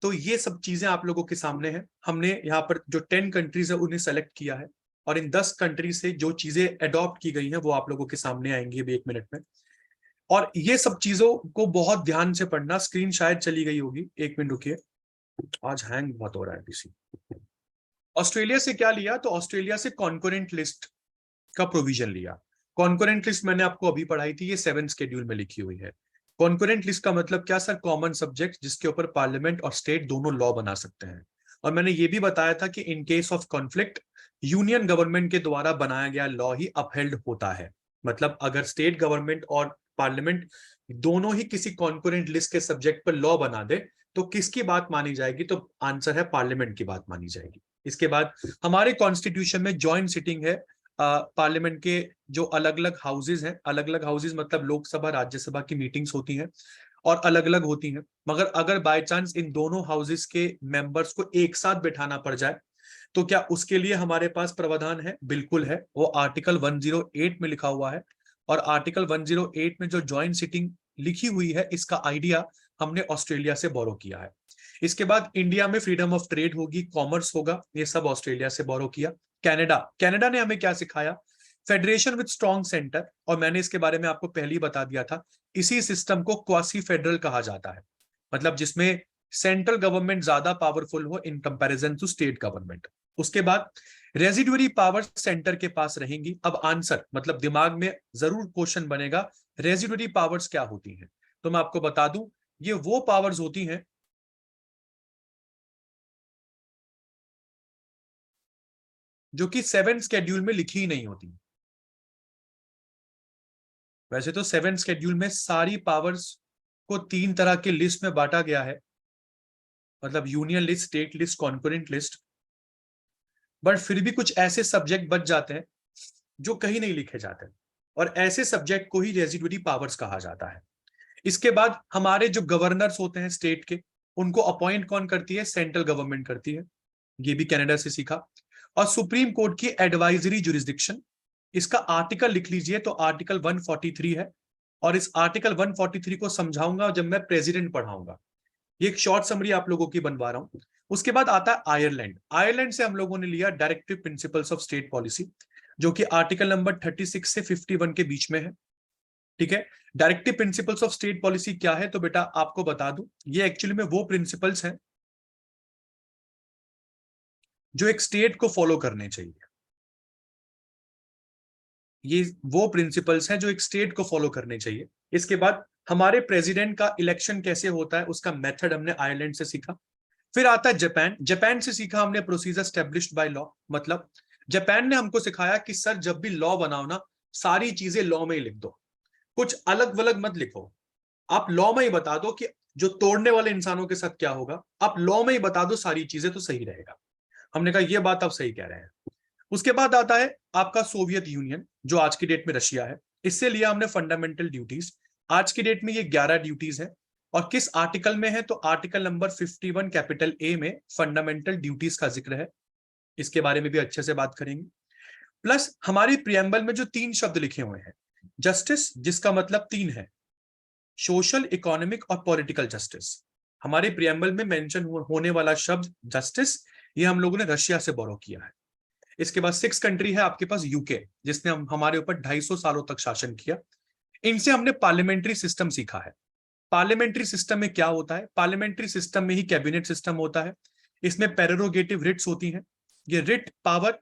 तो ये सब चीजें आप लोगों के सामने हैं। हमने यहाँ पर जो 10 कंट्रीज है उन्हें सेलेक्ट किया है और इन 10 कंट्री से जो चीजें अडॉप्ट की गई हैं वो आप लोगों के सामने आएंगी अभी 1 मिनट में। और ये सब चीजों को बहुत ध्यान से पढ़ना। स्क्रीन शायद चली गई होगी, 1 मिनट रुकिए, आज हैंग बहुत हो रहा है पीसी। ऑस्ट्रेलिया से क्या लिया? तो ऑस्ट्रेलिया से कॉन्करेंट लिस्ट का प्रोविजन लिया। कॉन्करेंट लिस्ट मैंने आपको अभी पढ़ाई थी, ये 7 शेड्यूल में लिखी हुई है। कॉन्करेंट लिस्ट का मतलब क्या सर? कॉमन सब्जेक्ट जिसके ऊपर पार्लियामेंट और स्टेट दोनों लॉ बना सकते हैं। और मैंने ये भी बताया था कि in case of conflict union government के द्वारा बनाया गया लॉ ही अपहेल्ड होता है। मतलब अगर स्टेट गवर्नमेंट और पार्लियामेंट दोनों ही किसी कॉन्करेंट लिस्ट के सब्जेक्ट पर लॉ बना दे तो किसकी बात मानी जाएगी? तो आंसर है पार्लियामेंट की बात मानी जाएगी। इसके बाद हमारे कॉन्स्टिट्यूशन में जॉइंट सिटिंग है पार्लियामेंट के जो अलग अलग हाउसेज हैं। अलग अलग हाउसेज मतलब लोकसभा राज्यसभा की मीटिंग्स होती हैं और अलग अलग होती हैं, मगर अगर बाय चांस इन दोनों हाउसेज के मेंबर्स को एक साथ बैठाना पड़ जाए तो क्या उसके लिए हमारे पास प्रावधान है? बिल्कुल है, वो आर्टिकल 108 में लिखा हुआ है। और आर्टिकल 108 में जो जॉइंट सिटिंग लिखी हुई है इसका आइडिया हमने ऑस्ट्रेलिया से बोरो किया है। इसके बाद इंडिया में फ्रीडम ऑफ ट्रेड होगी, कॉमर्स होगा, ये सब ऑस्ट्रेलिया से बोरो किया। कनाडा ने हमें क्या सिखाया? फेडरेशन विद स्ट्रॉन्ग सेंटर, और मैंने इसके बारे में आपको पहले ही बता दिया था। इसी सिस्टम को क्वासी फेडरल कहा जाता है, मतलब जिसमें सेंट्रल गवर्नमेंट ज्यादा पावरफुल हो in comparison to state government. उसके बाद रेजिडुअरी पावर सेंटर के पास रहेंगी। अब आंसर मतलब दिमाग में जरूर क्वेश्चन बनेगा, रेजिडुअरी पावर्स क्या होती हैं? तो मैं आपको बता दूं, ये वो पावर्स होती हैं जो कि 7 शेड्यूल में लिखी ही नहीं होती। वैसे तो 7 शेड्यूल में सारी पावर्स को 3 तरह के लिस्ट में बांटा गया है, मतलब union list, state list, concurrent list, but फिर भी कुछ ऐसे सब्जेक्ट बच जाते हैं जो कहीं नहीं लिखे जाते, और ऐसे सब्जेक्ट को ही रेजिडुअरी पावर्स कहा जाता है। इसके बाद हमारे जो गवर्नर्स होते हैं स्टेट के, उनको अपॉइंट कौन करती है? सेंट्रल गवर्नमेंट करती है, ये भी कनाडा से सीखा। और सुप्रीम कोर्ट की एडवाइजरी जुरिस्डिक्शन, इसका आर्टिकल लिख लीजिए, तो आर्टिकल 143 है, और इस आर्टिकल 143 को समझाऊंगा जब मैं प्रेसिडेंट पढ़ाऊंगा। ये एक शॉर्ट समरी आप लोगों की बनवा रहा हूं। उसके बाद आता है आयरलैंड। आयरलैंड से हम लोगों ने लिया directive principles of state policy, जो कि आर्टिकल नंबर 36 से 51 के बीच में है। ठीक है, directive principles of state policy क्या है? तो बेटा आपको बता दूं, ये एक्चुअली में वो प्रिंसिपल्स हैं जो एक स्टेट को फॉलो करने चाहिए। ये वो प्रिंसिपल्स हैं जो एक स्टेट को फॉलो करने चाहिए। इसके बाद हमारे प्रेसिडेंट का इलेक्शन कैसे होता है, उसका मेथड हमने आयरलैंड से सीखा। फिर आता है जापान। जापान से सीखा हमने प्रोसीजर स्टैब्लिश्ड बाय लॉ, मतलब जापान ने हमको सिखाया कि सर जब भी लॉ बनाओ ना, सारी चीजें लॉ में ही लिख दो, कुछ अलग वलग मत लिखो। आप लॉ में ही बता दो कि जो तोड़ने वाले इंसानों के साथ क्या होगा, आप लॉ में ही बता दो सारी चीजें, तो सही रहेगा। हमने कहा ये बात आप सही कह रहे हैं। उसके बाद आता है आपका सोवियत यूनियन, जो आज की डेट में रशिया है। इससे लिया हमने फंडामेंटल ड्यूटीज। आज की डेट में ये 11 ड्यूटीज है, और किस आर्टिकल में है? तो आर्टिकल नंबर 51 कैपिटल ए में फंडामेंटल ड्यूटीज का जिक्र है। इसके बारे में भी अच्छे से बात करेंगे। प्लस हमारी प्रियम्बल में जो 3 शब्द लिखे हुए हैं, जस्टिस जिसका मतलब 3 है, सोशल, इकोनॉमिक और पॉलिटिकल जस्टिस। हमारे प्रियम्बल में मेंशन होने वाला शब्द जस्टिस, ये हम लोगों ने रशिया से बोरो किया है। इसके बाद 6 कंट्री है आपके पास, यूके, जिसने हमारे ऊपर 250 सालों तक शासन किया। इनसे हमने पार्लियामेंट्री सिस्टम सीखा है। पार्लियामेंट्री सिस्टम में क्या होता है? पार्लियामेंट्री सिस्टम में ही कैबिनेट सिस्टम होता है। इसमें प्रेरोगेटिव रिट्स होती हैं। ये रिट पावर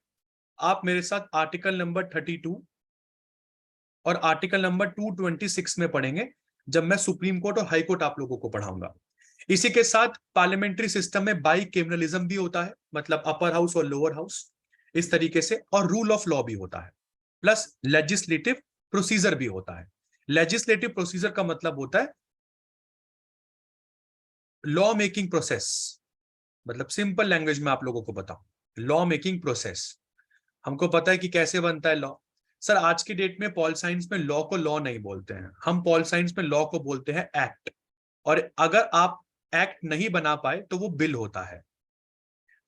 आप मेरे साथ आर्टिकल नंबर 32 और आर्टिकल नंबर 226 में पढ़ेंगे, जब मैं सुप्रीम कोर्ट और हाई कोर्ट आप लोगों को पढ़ाऊंगा। इसी के साथ पार्लियामेंट्री सिस्टम में बाई कैमरलिज्म भी होता है, मतलब अपर हाउस और लोअर हाउस, इस तरीके से, और रूल ऑफ लॉ भी होता है। प्लस लेजिस्लेटिव प्रोसीजर भी होता है। लेजिस्लेटिव प्रोसीजर का मतलब होता है लॉ मेकिंग प्रोसेस, मतलब सिंपल लैंग्वेज में आप लोगों को बताऊं, लॉ मेकिंग प्रोसेस। हमको पता है कि कैसे बनता है लॉ। सर आज की डेट में पॉल साइंस में लॉ को लॉ नहीं बोलते हैं, हम पॉल साइंस में लॉ को बोलते हैं एक्ट। और अगर आप एक्ट नहीं बना पाए तो वो बिल होता है।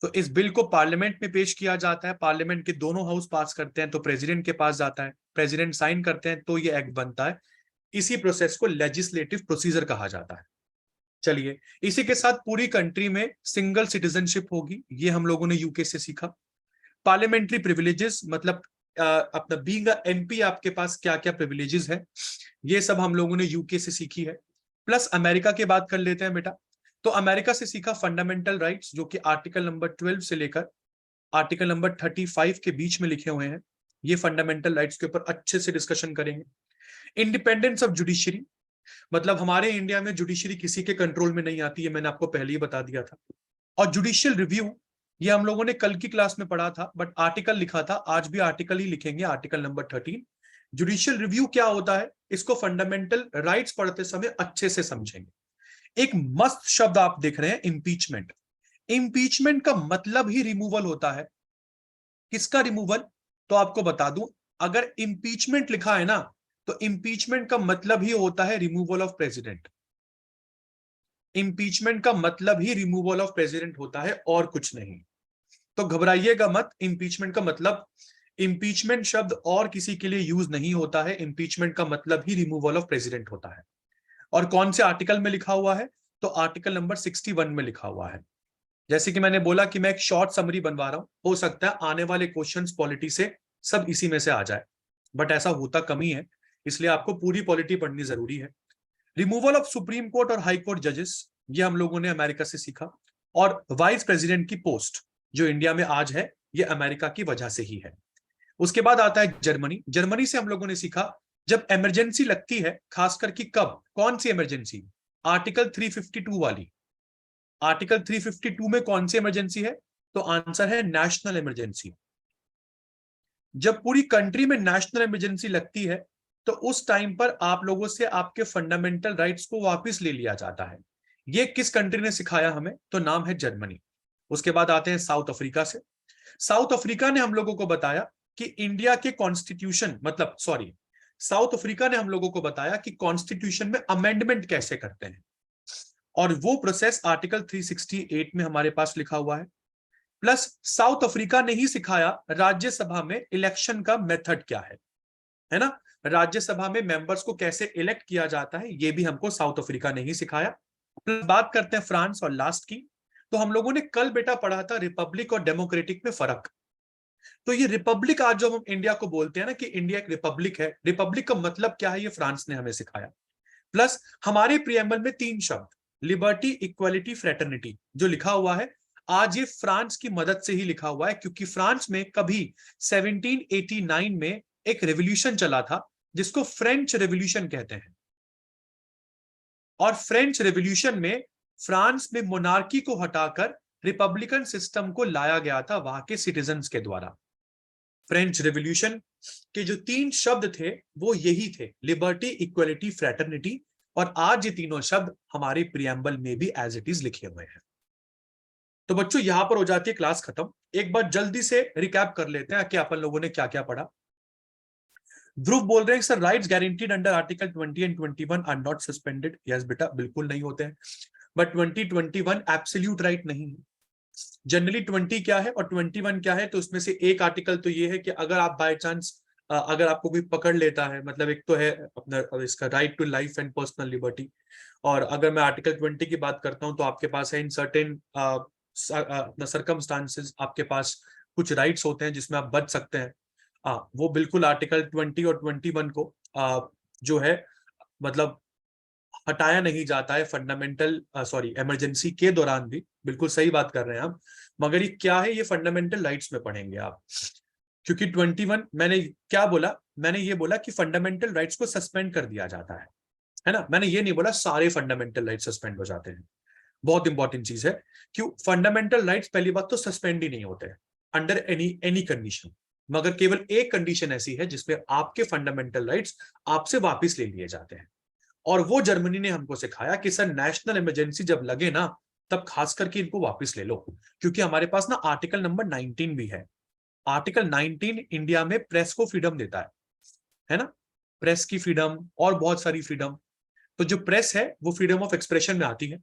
तो इस बिल को पार्लियामेंट में पेश किया जाता है, पार्लियामेंट के दोनों हाउस पास करते हैं तो प्रेसिडेंट के पास जाता है, प्रेसिडेंट साइन करते हैं तो ये एक्ट बनता है। इसी प्रोसेस को लेजिस्लेटिव प्रोसीजर कहा जाता है। चलिए, इसी के साथ पूरी कंट्री में सिंगल सिटीजनशिप होगी, ये हम लोगों ने यूके से सीखा। पार्लियामेंट्री प्रिविलेजेस, मतलब अपना बीइंग अ एमपी आपके पास क्या क्या प्रिविलेजेस है, ये सब हम लोगों ने यूके से सीखी है। प्लस अमेरिका की बात कर लेते हैं बेटा। तो अमेरिका से सीखा फंडामेंटल राइट्स, जो कि आर्टिकल नंबर 12 से लेकर आर्टिकल नंबर 35 के बीच में लिखे हुए हैं। ये फंडामेंटल राइट्स के ऊपर अच्छे से डिस्कशन करेंगे। इंडिपेंडेंस ऑफ जुडिशरी, मतलब हमारे इंडिया में जुडिशरी किसी के कंट्रोल में नहीं आती है, मैंने आपको पहले ही बता दिया था। और जुडिशियल रिव्यू, ये हम लोगों ने कल की क्लास में पढ़ा था, बट आर्टिकल लिखा था, आज भी आर्टिकल ही लिखेंगे, आर्टिकल नंबर 13। जुडिशियल रिव्यू क्या होता है, इसको फंडामेंटल राइट्स पढ़ते समय अच्छे से समझेंगे। एक मस्त शब्द आप देख रहे हैं, इंपीचमेंट। इंपीचमेंट का मतलब ही रिमूवल होता है। किसका रिमूवल? तो आपको बता दूं, अगर इंपीचमेंट लिखा है ना, तो इंपीचमेंट का मतलब ही होता है रिमूवल ऑफ प्रेसिडेंट। इंपीचमेंट का मतलब ही रिमूवल ऑफ प्रेसिडेंट होता है, और कुछ नहीं। तो घबराइएगा मत, इंपीचमेंट का मतलब, इंपीचमेंट शब्द और किसी के लिए यूज नहीं होता है, इंपीचमेंट का मतलब ही रिमूवल ऑफ प्रेसिडेंट होता है। और कौन से आर्टिकल में लिखा हुआ है? तो आर्टिकल नंबर 61 में लिखा हुआ है। जैसे कि मैंने बोला कि मैं एक शॉर्ट समरी बनवा रहा हूं, हो सकता है आने वाले क्वेश्चंस पॉलिटी से सब इसी में से आ जाए, बट ऐसा होता कम ही है, इसलिए आपको पूरी पॉलिटी पढ़नी जरूरी है। रिमूवल ऑफ सुप्रीम कोर्ट और हाई कोर्ट जजेस, ये हम लोगों ने अमेरिका से सीखा। और वाइस प्रेसिडेंट की पोस्ट जो इंडिया में आज है, ये अमेरिका की वजह से ही है। उसके बाद आता है जर्मनी। जर्मनी से हम लोगों ने सीखा, जब इमरजेंसी लगती है, खासकर कि कब, कौन सी इमरजेंसी? आर्टिकल 352 वाली। आर्टिकल 352 में कौन सी इमरजेंसी है? तो आंसर है नेशनल इमरजेंसी। जब पूरी कंट्री में नेशनल इमरजेंसी लगती है, तो उस टाइम पर आप लोगों से आपके फंडामेंटल राइट्स को वापस ले लिया जाता है। ये किस कंट्री ने सिखाया हमें? तो नाम है जर्मनी। उसके बाद आते हैं साउथ अफ्रीका से। साउथ अफ्रीका ने हम लोगों को बताया कि इंडिया के कॉन्स्टिट्यूशन, मतलब सॉरी, साउथ अफ्रीका ने हम लोगों को बताया कि कॉन्स्टिट्यूशन में अमेंडमेंट कैसे करते हैं, और वो प्रोसेस आर्टिकल 368 में हमारे पास लिखा हुआ है। प्लस साउथ अफ्रीका ने ही सिखाया राज्यसभा में इलेक्शन का मेथड क्या है ना, राज्यसभा में मेंबर्स को कैसे इलेक्ट किया जाता है, ये भी हमको साउथ अफ्रीका ने ही सिखाया। प्लस बात करते हैं फ्रांस और लास्ट की। तो हम लोगों ने कल बेटा पढ़ा था रिपब्लिक और डेमोक्रेटिक में फर्क। तो ये रिपब्लिक, आज जो हम इंडिया को बोलते हैं ना कि इंडिया एक रिपब्लिक है, रिपब्लिक का मतलब क्या है, ये फ्रांस ने हमें सिखाया। प्लस हमारे प्रियम्बल में 3 शब्द, लिबर्टी, इक्वालिटी, फ्रेटर्निटी, जो लिखा हुआ है, आज ये फ्रांस की मदद से ही लिखा हुआ है, क्योंकि फ्रांस में कभी 1789 में एक रेवोल्यूशन चला था, जिसको फ्रेंच रेवोल्यूशन कहते हैं। और फ्रेंच रेवोल्यूशन में फ्रांस में मोनार्की को हटाकर रिपब्लिकन सिस्टम को लाया गया था वहां के सिटीजन्स के द्वारा। फ्रेंच रेवोल्यूशन के जो 3 शब्द थे वो यही थे, लिबर्टी, इक्वालिटी, फ्रेटर्निटी। और आज ये तीनों शब्द हमारे प्रियम्बल में भी एज इट इज लिखे हुए हैं। तो बच्चों यहां पर हो जाती है क्लास खत्म। एक बार जल्दी से रिकैप कर लेते हैं कि अपन लोगों ने क्या क्या पढ़ा। ध्रुव बोल रहे हैं sir, rights guaranteed under article 20 and 21 are not suspended. Yes बेटा, बिल्कुल नहीं होते हैं, बट 20-21 एब्सोल्यूट राइट नहीं है। जनरली 20 क्या है और 21 क्या है, तो उसमें से एक आर्टिकल तो ये है कि अगर आप बाय चांस, अगर आपको कोई पकड़ लेता है, मतलब एक तो है अपना इसका right to life and personal liberty. और अगर मैं आर्टिकल 20 की बात करता हूं, तो आपके पास है इन सर्टेन सर्कमस्टांसेस, आपके पास कुछ राइट्स होते हैं जिसमें आप बच सकते हैं। वो बिल्कुल आर्टिकल 20 और 21 को जो है, मतलब हटाया नहीं जाता है फंडामेंटल, सॉरी, इमरजेंसी के दौरान भी। बिल्कुल सही बात कर रहे हैं आप, मगर ये क्या है, ये फंडामेंटल राइट्स में पढ़ेंगे आप। क्योंकि 21, मैंने क्या बोला, मैंने ये बोला कि फंडामेंटल राइट्स को सस्पेंड कर दिया जाता है ना, मैंने ये नहीं बोला सारे फंडामेंटल राइट्स सस्पेंड हो जाते हैं। बहुत इंपॉर्टेंट चीज है, क्यों फंडामेंटल राइट्स पहली बात तो सस्पेंड ही नहीं होते अंडर एनी कंडीशन, मगर केवल एक कंडीशन ऐसी है जिसमें आपके फंडामेंटल राइट्स आपसे वापस ले लिए जाते हैं। और वो जर्मनी ने हमको सिखाया कि सर नेशनल इमरजेंसी जब लगे ना, तब खास करके इनको वापस ले लो, क्योंकि हमारे पास ना आर्टिकल नंबर 19 भी है। आर्टिकल 19 इंडिया में प्रेस को फ्रीडम देता है ना, प्रेस की फ्रीडम और बहुत सारी फ्रीडम। तो जो प्रेस है वो फ्रीडम ऑफ एक्सप्रेशन में आती है।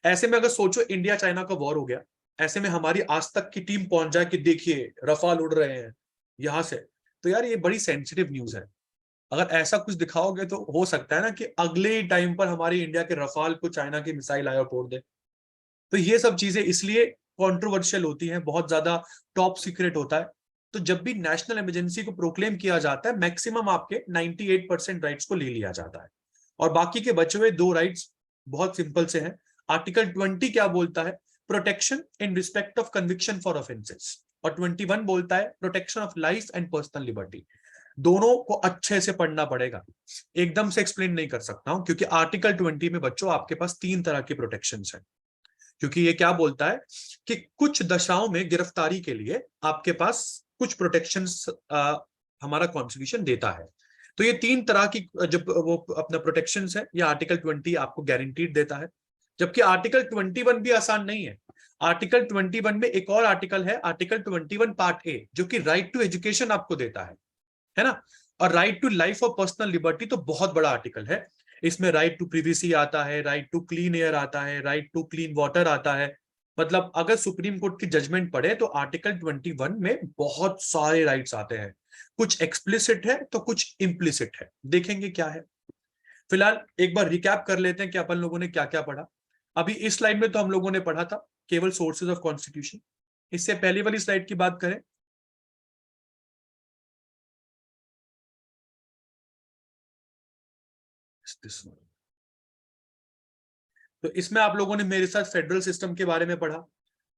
ऐसे में अगर सोचो इंडिया चाइना का वॉर हो गया, ऐसे में हमारी आज तक की टीम पहुंच जाए कि देखिए रफाल उड़ रहे हैं यहां से, तो यार ये बड़ी सेंसिटिव न्यूज है। अगर ऐसा कुछ दिखाओगे तो हो सकता है ना कि अगले टाइम पर हमारी इंडिया के रफाल को चाइना की मिसाइल आया तोड़ दे। तो ये सब चीजें इसलिए कंट्रोवर्शियल होती हैं, बहुत ज्यादा टॉप सीक्रेट होता है। तो जब भी नेशनल इमरजेंसी को प्रोक्लेम किया जाता है, मैक्सिमम आपके 98% राइट्स को ले लिया जाता है, और बाकी के बचे हुए 2 राइट्स बहुत सिंपल से हैं। आर्टिकल 20 क्या बोलता है? Protection in respect of conviction for offences. और 21 बोलता है protection of life and personal liberty. दोनों को अच्छे से पढ़ना पड़ेगा, एकदम से एक्सप्लेन नहीं कर सकता हूं, क्योंकि आर्टिकल 20 में बच्चों आपके पास 3 तरह की प्रोटेक्शंस है। क्योंकि ये क्या बोलता है कि कुछ दशाओं में गिरफ्तारी के लिए आपके पास कुछ प्रोटेक्शंस हमारा कॉन्स्टिट्यूशन देता है। तो ये 3 तरह की जब वो अपना प्रोटेक्शंस है, ये आर्टिकल 20 आपको गारंटीड देता है। जबकि आर्टिकल 21 भी आसान नहीं है। आर्टिकल 21 में एक और आर्टिकल है, आर्टिकल 21 पार्ट ए, जो कि राइट टू एजुकेशन आपको देता है ना। और राइट टू लाइफ और पर्सनल लिबर्टी तो बहुत बड़ा आर्टिकल है। इसमें राइट टू प्रिवेसी आता है, राइट टू क्लीन एयर आता है, राइट टू क्लीन वाटर आता है। मतलब अगर सुप्रीम कोर्ट की जजमेंट पढ़े तो आर्टिकल 21 में बहुत सारे राइट्स आते हैं। कुछ एक्सप्लिसिट है तो कुछ इम्प्लिसिट है, देखेंगे क्या है। फिलहाल एक बार रिकैप कर लेते हैं कि अपन लोगों ने क्या क्या पढ़ा। अभी इस स्लाइड में तो हम लोगों ने पढ़ा था केवल सोर्सेज ऑफ कॉन्स्टिट्यूशन। इससे पहले वाली स्लाइड की बात करें, तो इसमें आप लोगों ने मेरे साथ फेडरल सिस्टम के बारे में पढ़ा,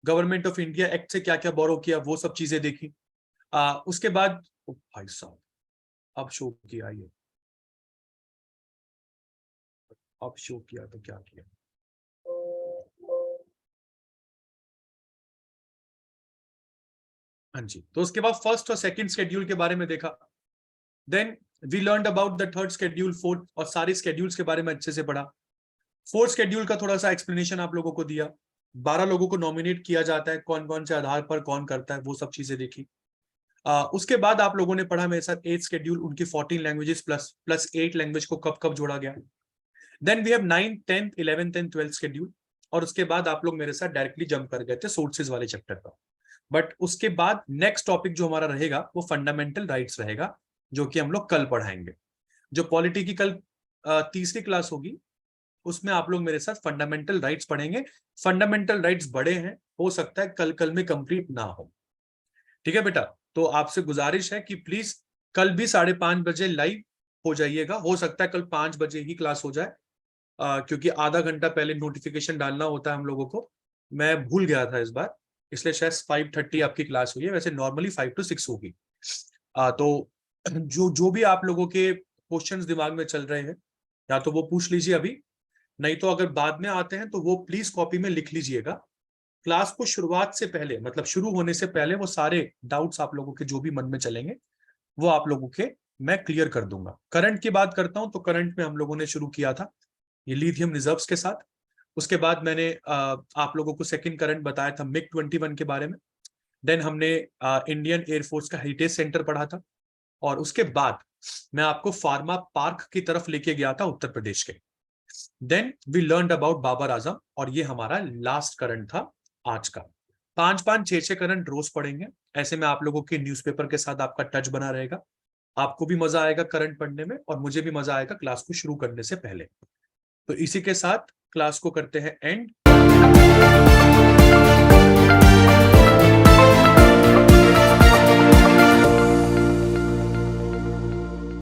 गवर्नमेंट ऑफ इंडिया एक्ट से क्या क्या बोरो किया, वो सब चीजें देखी। उसके बाद भाई साहब अब शो किया, ये अब शो किया तो क्या किया, हाँ जी। तो उसके बाद फर्स्ट और सेकंड शेड्यूल के बारे में देखा। Then we learned about the third schedule, fourth, और सारे शेड्यूल्स के बारे में अच्छे से पढ़ा। फोर्थ शेड्यूल का थोड़ा सा एक्सप्लेनेशन आप लोगों को दिया। 12 लोगों को नॉमिनेट किया जाता है, कौन कौन से आधार पर कौन करता है, वो सब चीजें देखी। उसके बाद आप लोगों ने पढ़ा मेरे साथ 8th शेड्यूल, उनकी 14 लैंग्वेजेस प्लस 8 लैंग्वेज को कब कब जोड़ा गया। Then we have 9th 10th 11th and 12th schedule. और उसके बाद आप लोग मेरे साथ डायरेक्टली जंप कर गए थे सोर्सेज वाले चैप्टर पर। बट उसके बाद नेक्स्ट टॉपिक जो हमारा रहेगा वो फंडामेंटल राइट्स रहेगा, जो कि हम लोग कल पढ़ाएंगे। जो पॉलिटी की कल तीसरी क्लास होगी, उसमें आप लोग मेरे साथ फंडामेंटल राइट्स पढ़ेंगे। फंडामेंटल राइट्स बड़े हैं, हो सकता है कल में कंप्लीट ना हो। ठीक है बेटा, तो आपसे गुजारिश है कि प्लीज कल भी 5:30 बजे लाइव हो जाइएगा। हो सकता है कल 5 बजे ही क्लास हो जाए, क्योंकि आधा घंटा पहले नोटिफिकेशन डालना होता है हम लोगों को। मैं भूल गया था इस बार, इसलिए शायद 5:30 आपकी क्लास हुई है, वैसे नॉर्मली 5 to 6 होगी। तो जो जो भी आप लोगों के क्वेश्चंस दिमाग में चल रहे हैं, या तो वो पूछ लीजिए अभी, नहीं तो अगर बाद में आते हैं तो वो प्लीज कॉपी में लिख लीजिएगा। क्लास को शुरुआत से पहले, मतलब शुरू होने से पहले, वो सारे डाउट्स आप लोगों के जो भी मन में चलेंगे वो आप लोगों के मैं क्लियर कर दूंगा। करंट की बात करता हूं तो करंट में हम लोगों ने शुरू किया था ये लिथियम रिजर्व्स के साथ। उसके बाद मैंने आप लोगों को सेकंड करंट बताया था मिग 21 के बारे में। देन हमने इंडियन एयरफोर्स का हेरिटेज सेंटर पढ़ा था। और उसके बाद मैं आपको फार्मा पार्क की तरफ लेके गया था उत्तर प्रदेश के। Then we learn about Babar Azam, और ये हमारा लास्ट करंट था आज का। 5-5 6-6 करंट रोज पढ़ेंगे। ऐसे में आप लोगों के न्यूज़पेपर के साथ आपका टच बना रहेगा। आपको भी मजा आएगा करंट पढ़ने में, और मुझे भी मजा आएगा क्लास को शुरू करने से पहले। तो इसी के साथ क्लास को करते हैं एंड।